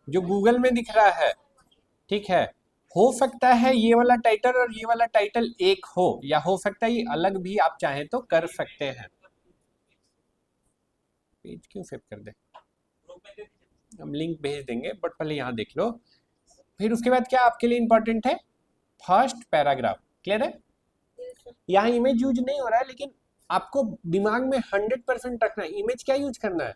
A: जो गूगल में दिख रहा है, ठीक है। हो सकता है ये वाला टाइटल और ये वाला टाइटल एक हो, या हो सकता है ये अलग भी आप चाहें तो कर सकते हैं। पेज क्यों सेव कर दे, हम लिंक भेज देंगे, बट पहले यहाँ देख लो। फिर उसके बाद क्या आपके लिए इंपॉर्टेंट है? First paragraph. क्लियर है? यहाँ इमेज यूज नहीं हो रहा है, लेकिन आपको दिमाग में 100% रखना है। इमेज क्या यूज करना है?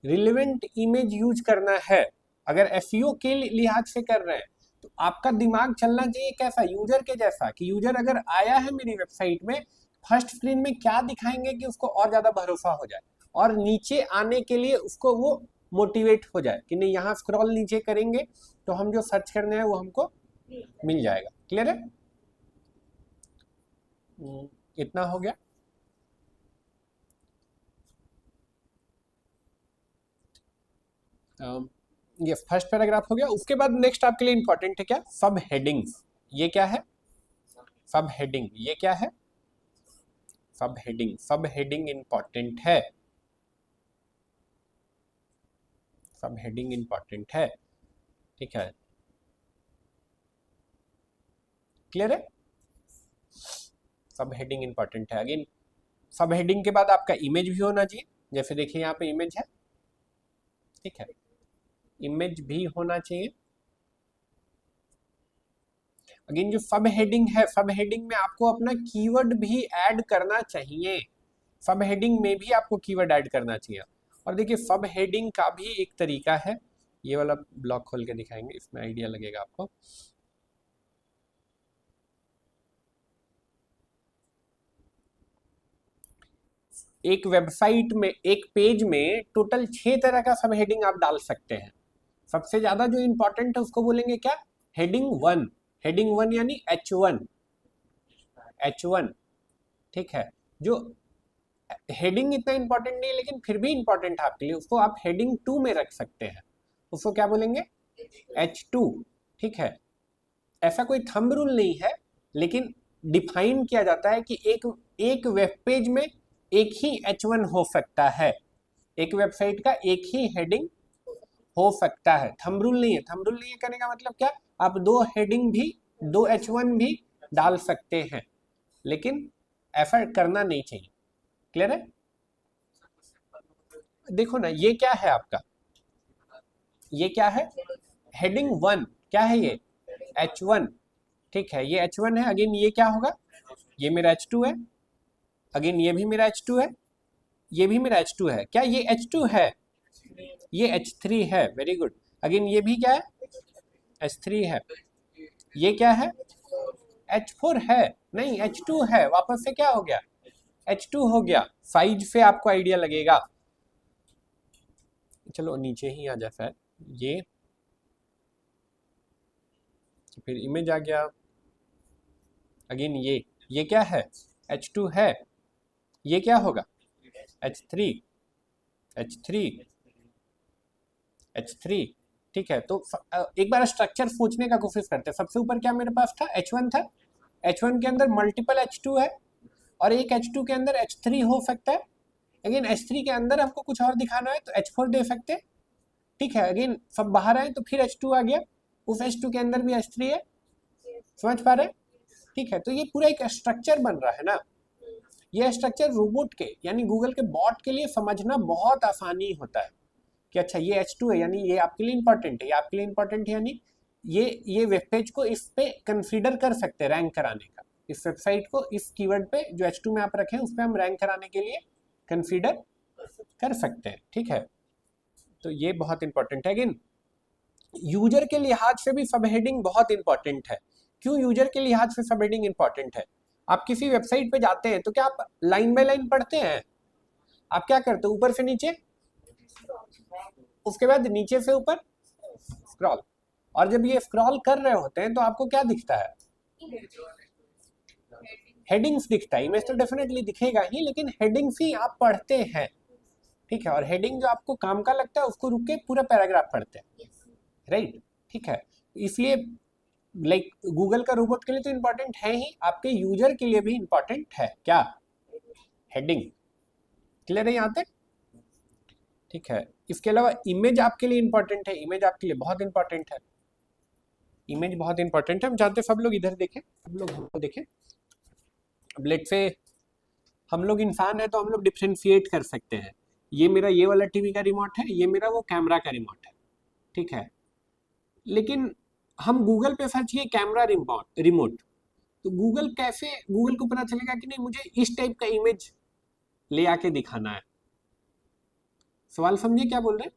A: रिलेवेंट इमेज यूज करना है। अगर एसईओ के लिहाज से कर रहे हैं तो आपका दिमाग चलना चाहिए कैसा? यूजर के जैसा, कि यूजर अगर आया है मेरी वेबसाइट में, फर्स्ट स्क्रीन में क्या दिखाएंगे कि उसको और ज्यादा भरोसा हो जाए, और नीचे आने के लिए उसको वो मोटिवेट हो जाए कि नहीं, यहाँ स्क्रॉल नीचे करेंगे तो हम जो सर्च करने हैं वो हमको मिल जाएगा। क्लियर है? इतना हो गया। ये फर्स्ट पैराग्राफ हो गया। उसके बाद नेक्स्ट आपके लिए इंपॉर्टेंट है क्या? सब हेडिंग्स। ये क्या है? सब हेडिंग। ये क्या है? सब हेडिंग। सब हेडिंग इंपॉर्टेंट है। सब हेडिंग इंपॉर्टेंट है, ठीक है। क्लियर है? सब हेडिंग इंपॉर्टेंट है। अगेन सब हेडिंग के बाद आपका इमेज भी होना चाहिए। जैसे देखिए यहाँ पे इमेज है, ठीक है, इमेज भी होना चाहिए। अगेन जो सब हेडिंग है, सब हेडिंग में आपको अपना कीवर्ड भी ऐड करना चाहिए। सब हेडिंग में भी आपको कीवर्ड ऐड करना चाहिए। और देखिए सब हेडिंग का भी एक तरीका है, ये वाला ब्लॉक खोल के दिखाएंगे, इसमें आइडिया लगेगा आपको। एक वेबसाइट में, एक पेज में टोटल 6 तरह का सब हेडिंग आप डाल सकते हैं। सबसे ज्यादा जो इंपॉर्टेंट है उसको बोलेंगे क्या? हेडिंग 1। हेडिंग 1 यानी H1। H1, ठीक है। जो हेडिंग इतना इंपॉर्टेंट नहीं है, लेकिन फिर भी इंपॉर्टेंट है आपके लिए, उसको आप हेडिंग 2 में रख सकते हैं। उसको क्या बोलेंगे? H2, ठीक है। ऐसा कोई थंब रूल नहीं है, लेकिन डिफाइन किया जाता है कि एक वेब पेज में एक ही H1 हो सकता है। एक वेबसाइट का एक ही हेडिंग हो सकता है। थंब रूल नहीं है। थंब रूल नहीं है करने का मतलब क्या? आप 2 हेडिंग भी, 2 H1 भी डाल सकते हैं, लेकिन ऐसा करना नहीं चाहिए। क्लियर है? देखो ना, ये क्या है आपका? ये क्या है? हेडिंग 1। क्या है ये? H1, ठीक है, ये H1 है। अगेन ये क्या होगा? ये मेरा H2 है। अगेन ये भी मेरा H2 है। ये भी मेरा H2 है। क्या ये H2 है? ये H3 है। Very good. अगेन ये भी क्या है? H3 है। ये क्या है? H4 है। नहीं, H2 है। वापस से क्या हो गया? H2 हो गया। साइज से आपको आइडिया लगेगा। चलो नीचे ही आ जाता है ये, फिर इमेज आ गया। अगेन ये क्या है? H2 है। ये क्या होगा? H3, ठीक है। तो एक बार स्ट्रक्चर सोचने का कोशिश करते हैं। सबसे ऊपर क्या मेरे पास था? H1 था। H1 के अंदर मल्टीपल H2 है, और एक H2 के अंदर H3 हो सकता है। अगेन H3 के अंदर आपको कुछ और दिखाना है तो H4 दे सकते हैं, ठीक है। अगेन सब बाहर आए तो फिर H2 आ गया, उस H2 के अंदर भी H3 है। समझ पा रहे हैं? ठीक है। तो ये पूरा एक स्ट्रक्चर बन रहा है ना। ये स्ट्रक्चर रोबोट के यानी गूगल के बॉट के लिए समझना बहुत आसानी होता है कि अच्छा ये H2 है, यानी ये आपके लिए इंपॉर्टेंट है, ये आपके लिए इंपॉर्टेंट है, यानी ये वेब पेज को इस पे कंसीडर कर सकते हैं रैंक कराने का। इस वेबसाइट को इस कीवर्ड पे जो H2 में आप रखें उस पे हम रैंक कराने के लिए कंसीडर कर सकते हैं, ठीक है। तो ये बहुत इंपॉर्टेंट है। अगेन यूजर के लिहाज से भी सब हेडिंग बहुत इंपॉर्टेंट है। क्यों यूजर के लिहाज से सब हेडिंग इंपॉर्टेंट है? आप किसी वेबसाइट पे जाते हैं तो क्या आप लाइन बाय लाइन पढ़ते हैं? आप क्या करते हो? ऊपर से नीचे उसके बाद नीचे से ऊपर स्क्रॉल, और जब ये स्क्रॉल कर रहे होते हैं तो आपको क्या दिखता है? हेडिंग्स दिखता है। इमेज तो डेफिनेटली दिखेगा ही, लेकिन हेडिंग्स ही आप पढ़ते हैं, ठीक है। और हेडिंग जो आपको काम का लगता है उसको रुक के पूरा पैराग्राफ पढ़ते हैं, राइट, ठीक है। इसलिए लाइक गूगल का रोबोट के लिए तो इम्पोर्टेंट है ही, आपके यूजर के लिए भी इम्पोर्टेंट है क्या? हेडिंग। क्लियर है यहाँ तक? ठीक है। इसके अलावा इमेज आपके लिए इम्पोर्टेंट है, इमेज आपके लिए बहुत इंपॉर्टेंट है, इमेज बहुत इंपॉर्टेंट है। हम चाहते हैं सब लोग इधर देखें, सब लोग हमको देखें। अब लेट से हम लोग इंसान है तो हम लोग डिफ्रेंशिएट कर सकते हैं, ये मेरा ये वाला टीवी का रिमोट है, ये मेरा वो कैमरा का रिमोट है, ठीक है। लेकिन हम गूगल पे सर्च किए कैमरा रिमोट, तो गूगल को पता चलेगा कि नहीं मुझे इस टाइप का इमेज ले आके दिखाना है। सवाल समझिए क्या बोल रहे हैं?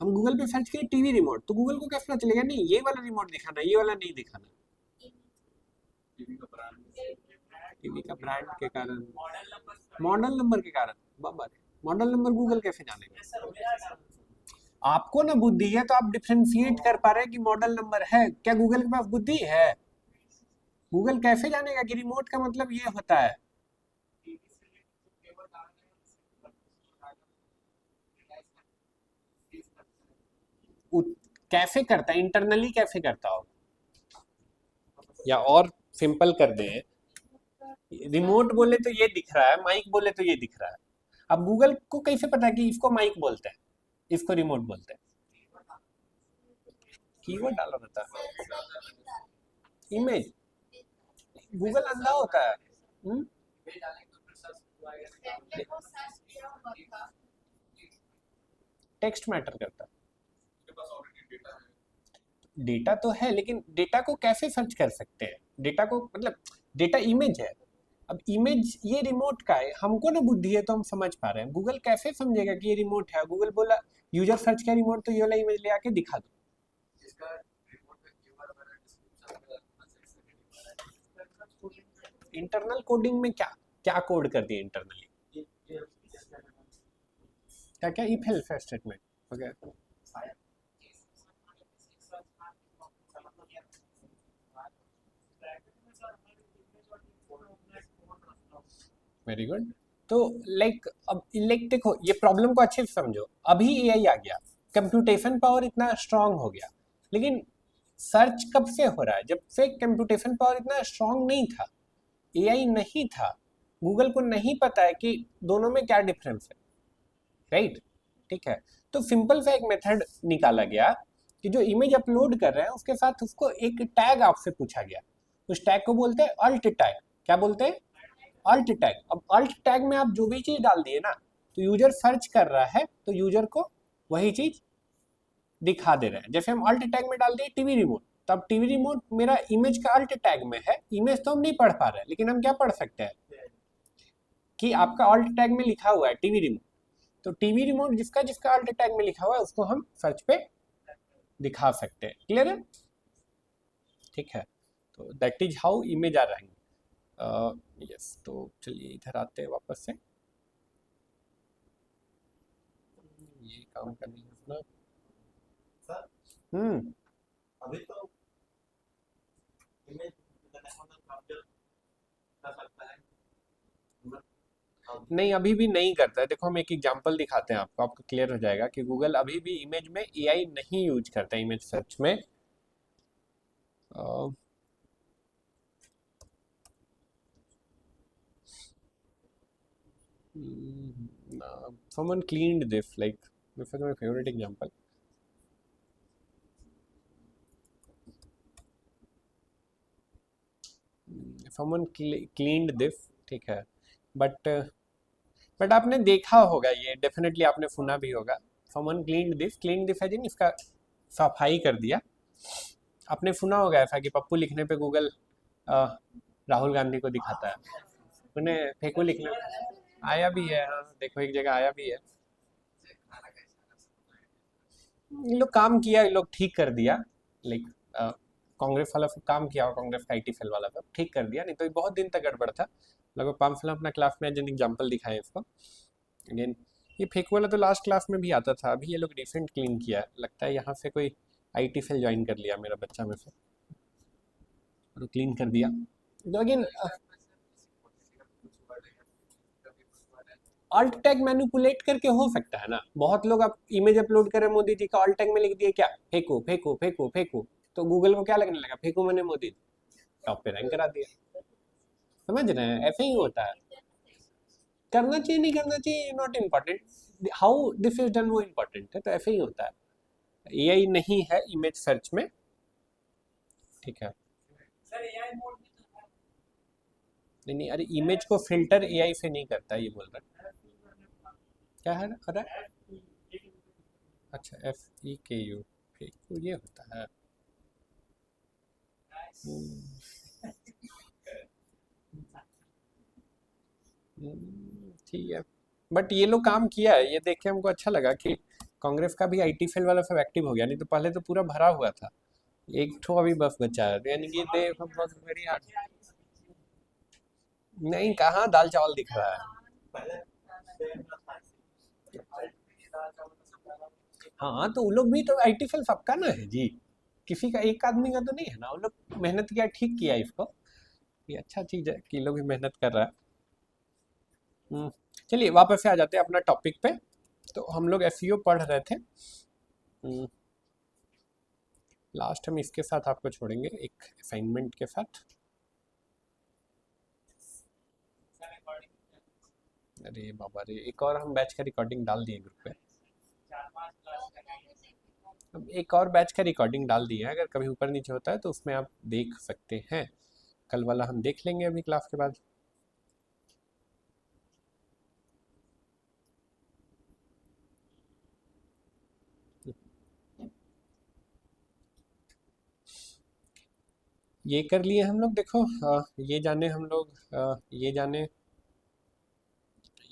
A: हम गूगल पे सर्च किए टीवी रिमोट, तो गूगल को कैसे पता चलेगा नहीं ये वाला रिमोट दिखाना है, ये वाला नहीं दिखाना? टीवी का ब्रांड के कारण, मॉडल नंबर के कारण। बाबा, मॉडल नंबर गूगल कैसे जानेगा? आपको ना बुद्धि है तो आप डिफरेंशिएट कर पा रहे हैं कि मॉडल नंबर है। क्या गूगल के पास बुद्धि है? गूगल कैसे जानेगा कि रिमोट का मतलब ये होता है? कैसे करता है? इंटरनली कैसे करता होगा? या और सिंपल कर दें, रिमोट बोले तो ये दिख रहा है, माइक बोले तो ये दिख रहा है। अब गूगल को कैसे पता कि इसको माइक बोलते हैं, इसको रिमोट बोलते हैं? कीवर्ड डाला रहता है, इमेज। गूगल अंधा होता है। टेक्स्ट मैटर करता है। डेटा तो है, लेकिन डेटा को कैसे सर्च कर सकते हैं? डेटा को मतलब डेटा इमेज है। अब इमेज ये रिमोट का है, हमको ना बुद्धि है तो हम समझ पा रहे हैं। गूगल कैसे समझेगा कि ये रिमोट है? गूगल बोला यूजर सर्च किया रिमोट, तो ये वाला इमेज ले आके दिखा दो। इंटरनल कोडिंग में क्या क्या कोड कर दिया इंटरनली? क्या क्या? इफ एल्स स्टेटमेंट वगैरह। Very good. तो अब देखो ये प्रॉब्लम को अच्छे से समझो। अभी एआई आ गया, कंप्यूटेशन पावर इतना स्ट्रांग हो गया, लेकिन सर्च कब से हो रहा है? जब से कंप्यूटेशन पावर इतना स्ट्रांग नहीं था, एआई नहीं था, गूगल को नहीं पता है कि दोनों में क्या डिफरेंस है, राइट, ठीक है। तो सिंपल सा एक मेथड निकाला गया कि जो इमेज अपलोड कर रहे हैं उसके साथ उसको एक टैग आपसे पूछा गया। उस टैग को बोलते हैं अल्ट टैग। क्या बोलते हैं? Alt tag. अब अल्ट टैग में आप जो भी चीज डाल दिए ना, तो यूजर सर्च कर रहा है तो यूजर को वही चीज दिखा दे रहे हैं। जैसे हम अल्ट टैग में डाल दिए टीवी रिमोट, तो अब टीवी रिमोट मेरा इमेज का अल्ट टैग में है। इमेज तो हम नहीं पढ़ पा रहे हैं, लेकिन हम क्या पढ़ सकते हैं कि आपका अल्ट टैग में लिखा हुआ है टीवी रिमोट, तो टीवी रिमोट जिसका जिसका अल्ट टैग में लिखा हुआ है उसको हम सर्च पे दिखा सकते हैं। क्लियर है? ठीक है। तो that is how image are rank. Yes, तो चलिए इधर आते हैं वापस से। ये काम करनी है अपना।
G: अभी तो इमेज कैप्चर कर सकता है,
A: नहीं, अभी भी नहीं करता है। देखो हम एक एग्जांपल दिखाते हैं आपको, आपको क्लियर हो जाएगा कि गूगल अभी भी इमेज में एआई नहीं यूज करता, इमेज सर्च में। someone cleaned this, like this is my favorite example. someone cleaned this, ठीक है। बट आपने देखा होगा, ये डेफिनेटली आपने सुना भी होगा। someone cleaned this है जिन इसका सफाई कर दिया। आपने सुना होगा ऐसा कि पप्पू लिखने पे गूगल राहुल गांधी को दिखाता है, उन्हें फेंकू लिखने आया भी है। हाँ, देखो एक जगह आया भी है। इन लोग काम किया, इन लोग ठीक कर दिया, लाइक कांग्रेस वाला सब काम किया, कांग्रेस का IT सेल वाला सब ठीक कर दिया, नहीं तो बहुत दिन तक गड़बड़ था। लगभग 5 साल अपना क्लास में जिन एग्जाम्पल दिखाए इसको। अगेन ये फेकू वाला तो लास्ट क्लास में भी आता था, अभी ये लोग रिसेंट क्लीन किया है। लगता है यहाँ से कोई आईटी सेल ज्वाइन कर लिया मेरा बच्चा में से, और क्लीन कर दिया। तो अगेन ऑल्ट टैग मैनिपुलेट करके हो सकता है ना। बहुत लोग आप इमेज अपलोड कर रहे हैं मोदी जी का, ऑल्ट टैग में लिख दिए क्या, फेंको फेंको फेंको फेंको, तो गूगल को क्या लगने लगा, फेंको मैंने मोदी जी, टॉप पे रैंक करा दिया। समझ रहे हैं, ऐसे ही होता है। करना चाहिए नहीं करना चाहिए not important, how this is done वो इम्पॉर्टेंट है। तो ऐसे ही होता है, एआई नहीं है इमेज सर्च में, ठीक है।
D: सर एआई मोड में तो है।
A: नहीं नहीं, अरे इमेज को फिल्टर एआई से नहीं करता, ये बोल रहा है। क्या है ना कर रहा है? अच्छा FEKU, फेकू ये होता है। ठीक है, बट ये लोग काम किया है, ये देख के हमको अच्छा लगा कि कांग्रेस का भी आईटी सेल वाला सब एक्टिव हो गया। नहीं तो पहले तो पूरा भरा हुआ था, एक ठो अभी बस बचा है, यानी कि दे बस वेरी हार्ड। नहीं, कहाँ दाल चावल दिख रहा है। हाँ तो वो लोग भी तो आईटी सेल सबका ना है जी, किसी का एक आदमी का तो नहीं है ना। वो लोग मेहनत किया, ठीक किया इसको, ये अच्छा चीज है कि लोग भी मेहनत कर रहा है। चलिए वापस से आ जाते हैं अपना टॉपिक पे। तो हम लोग एसईओ पढ़ रहे थे, लास्ट हम इसके साथ आपको छोड़ेंगे एक असाइनमेंट के साथ। अरे बाबा रे, एक और हम बैच का रिकॉर्डिंग डाल दिए ग्रुप पे, अब एक और बैच का रिकॉर्डिंग डाल दिए, अगर कभी ऊपर नीचे होता है तो उसमें आप देख सकते हैं। कल वाला हम देख लेंगे अभी क्लास के बाद। ये कर लिए हम लोग, देखो ये जाने हम लोग, ये जाने,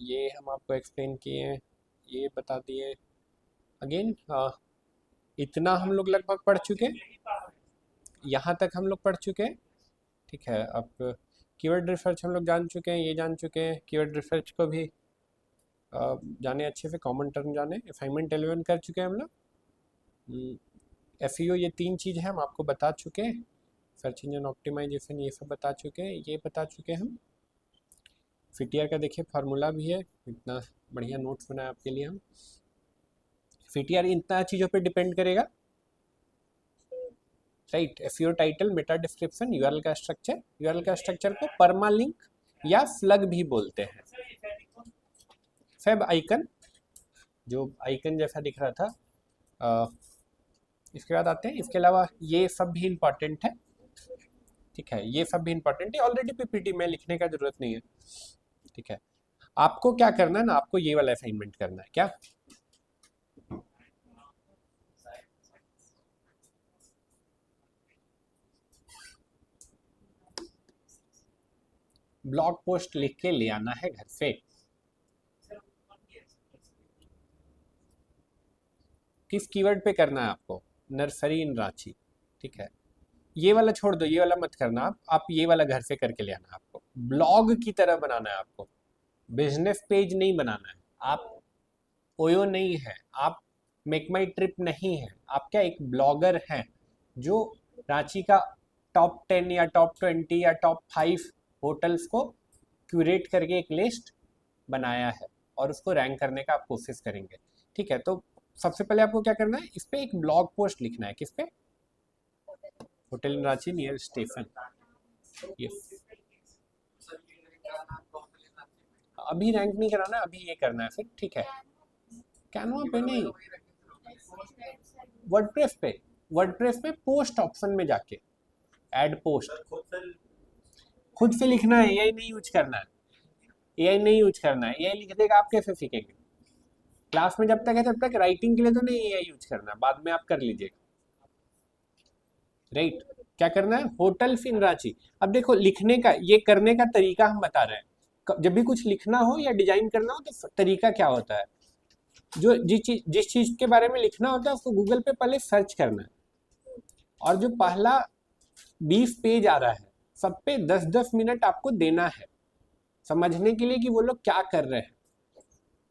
A: ये हम आपको एक्सप्लेन किए, ये बता दिए। अगेन इतना हम लोग लगभग पढ़ चुके, यहाँ तक हम लोग पढ़ चुके, ठीक है। अब कीवर्ड रिसर्च हम लोग जान चुके हैं, ये जान चुके हैं, कीवर्ड रिसर्च को भी जाने अच्छे से, कॉमन टर्म जाने, असाइनमेंट 11 कर चुके हैं हम लोग। एसईओ ये 3 चीज़ है हम आपको बता चुके हैं, सर्च इंजन ऑप्टिमाइजेशन ये सब बता चुके हैं, ये बता चुके हैं हम। फिटियर का देखिए फार्मूला भी है, इतना बढ़िया नोट्स बनाया आपके लिए हम। फिटियर इतना चीज़ों पे डिपेंड करेगा, right. SEO title, Meta description, URL का स्ट्रक्चर, यूआरएल का स्ट्रक्चर को परमालिंक या फ्लग भी बोलते हैं। फेब आइकन, जो आइकन जैसा दिख रहा था, इसके बाद आते हैं। इसके अलावा ये सब भी इम्पॉर्टेंट है, ठीक है, ये सब भी इम्पॉर्टेंट है। ऑलरेडी पीपीटी में लिखने का जरूरत नहीं है, ठीक है। आपको क्या करना है ना, आपको ये वाला असाइनमेंट करना है। क्या ब्लॉग पोस्ट लिख के ले आना है घर से। किस कीवर्ड पे करना है आपको, नर्सरी इन रांची, ठीक है। ये वाला छोड़ दो, ये वाला मत करना आप ये वाला घर से करके ले आना है आपको। ब्लॉग की तरह बनाना है आपको, बिजनेस पेज नहीं बनाना है। आप ओयो नहीं है, आप मेक माई ट्रिप नहीं है, आप क्या एक ब्लॉगर हैं जो रांची का टॉप 10 या टॉप 20 या टॉप 5 होटल्स को क्यूरेट करके एक लिस्ट बनाया है और उसको रैंक करने का आप कोशिश करेंगे, ठीक है। तो सबसे पहले आपको क्या करना है, इस पे एक ब्लॉग पोस्ट लिखना है। किस पे, hotel in Ranchi near station. Yes, अभी रैंक नहीं कराना, अभी ये करना है फिर, ठीक है। कैनवा पे नहीं, वर्डप्रेस पे, वर्डप्रेस पे पोस्ट ऑप्शन में जाके ऐड पोस्ट, खुद से लिखना है, एआई नहीं यूज करना है, एआई नहीं यूज करना है। एआई लिख देगा, आप कैसे सीखेंगे? क्लास में जब तक है तब तक राइटिंग के लिए तो नहीं एआई यूज करना है, बाद में आप कर लीजिएगा, राइट। क्या करना है, होटल्स इन रांची। अब देखो लिखने का, ये करने का तरीका हम बता रहे हैं। जब भी कुछ लिखना हो या डिजाइन करना हो तो तरीका क्या होता है, जो जिस चीज के बारे में लिखना होता है उसको गूगल पे पहले सर्च करना है, और जो पहला 20 पेज आ रहा है सब पे 10-10 मिनट आपको देना है समझने के लिए कि वो लोग क्या कर रहे हैं,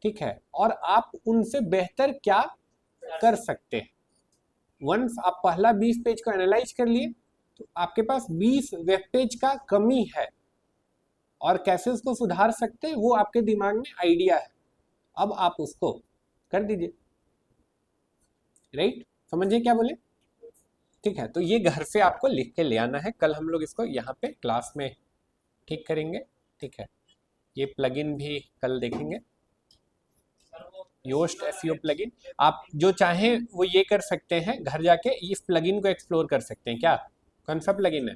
A: ठीक है, और आप उनसे बेहतर क्या कर सकते हैं। वंस आप पहला 20 पेज को एनालाइज कर लिए तो आपके पास 20 वेब पेज का कमी है, और कैसे उसको सुधार सकते हैं वो आपके दिमाग में आइडिया है, अब आप उसको कर दीजिए। राइट, समझिए क्या बोले, ठीक है। तो ये घर से आपको लिख के ले आना है, कल हम लोग इसको यहाँ पे क्लास में ठीक करेंगे, ठीक है। ये प्लगइन भी कल देखेंगे, योस्ट एसईओ प्लगइन। आप जो चाहें वो ये कर सकते हैं, घर जाके इस प्लगइन को एक्सप्लोर कर सकते हैं। क्या, कौन सा प्लगइन है?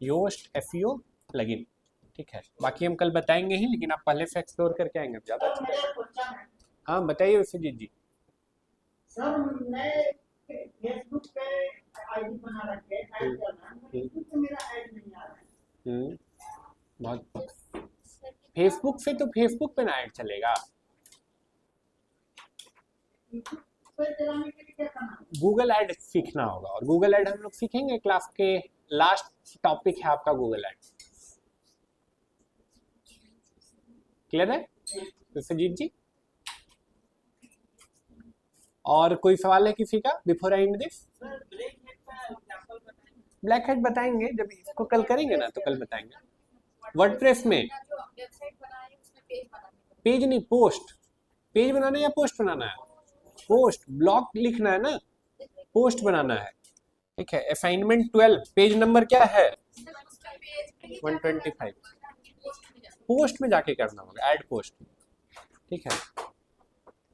A: योस्ट एसईओ प्लगइन, ठीक है। बाकी हम कल बताएंगे ही, लेकिन आप पहले से एक्सप्लोर करके आएंगे ज़्यादा अच्छा रहेगा। हाँ बताइए विश्वजीत जी।
E: सर मैं फेसबुक पे आईडी बना रखी है, ऐड करना है, फेसबुक पे मेरा ऐड नहीं आ रहा है।
A: बहुत फेसबुक से तो फेसबुक पे ना ऐड चलेगा, गूगल ऐड सीखना होगा, और गूगल ऐड हम लोग सीखेंगे क्लास के लास्ट टॉपिक है आपका गूगल ऐड। क्लियर है विश्वजीत जी? और कोई सवाल है किसी का before I and this? Black head बताएंगे जब इसको कल करेंगे ना, तो कल बताएंगे। वर्डप्रेस में पेज नहीं, पोस्ट। पेज बनाना है या पोस्ट बनाना है? पोस्ट, ब्लॉग लिखना है ना, पोस्ट बनाना है, ठीक है। असाइनमेंट 12 पेज नंबर क्या है? 125। पोस्ट में जाके करना होगा, ऐड पोस्ट, ठीक है।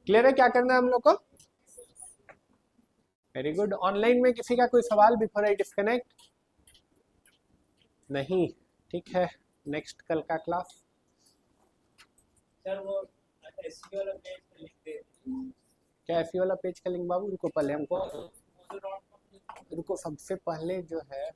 A: क्लियर है क्या करना है हम लोग को? Very good. ऑनलाइन में किसी का कोई सवाल बिफोर आई डिस्कनेक्ट? नहीं, ठीक है। नेक्स्ट कल का क्लास।
D: सर वो एसईओ वाला पेज पे लिख दे।
A: क्या एसईओ वाला पेज का लिंक बाबू? रुको पहले हमको, रुको सबसे पहले जो है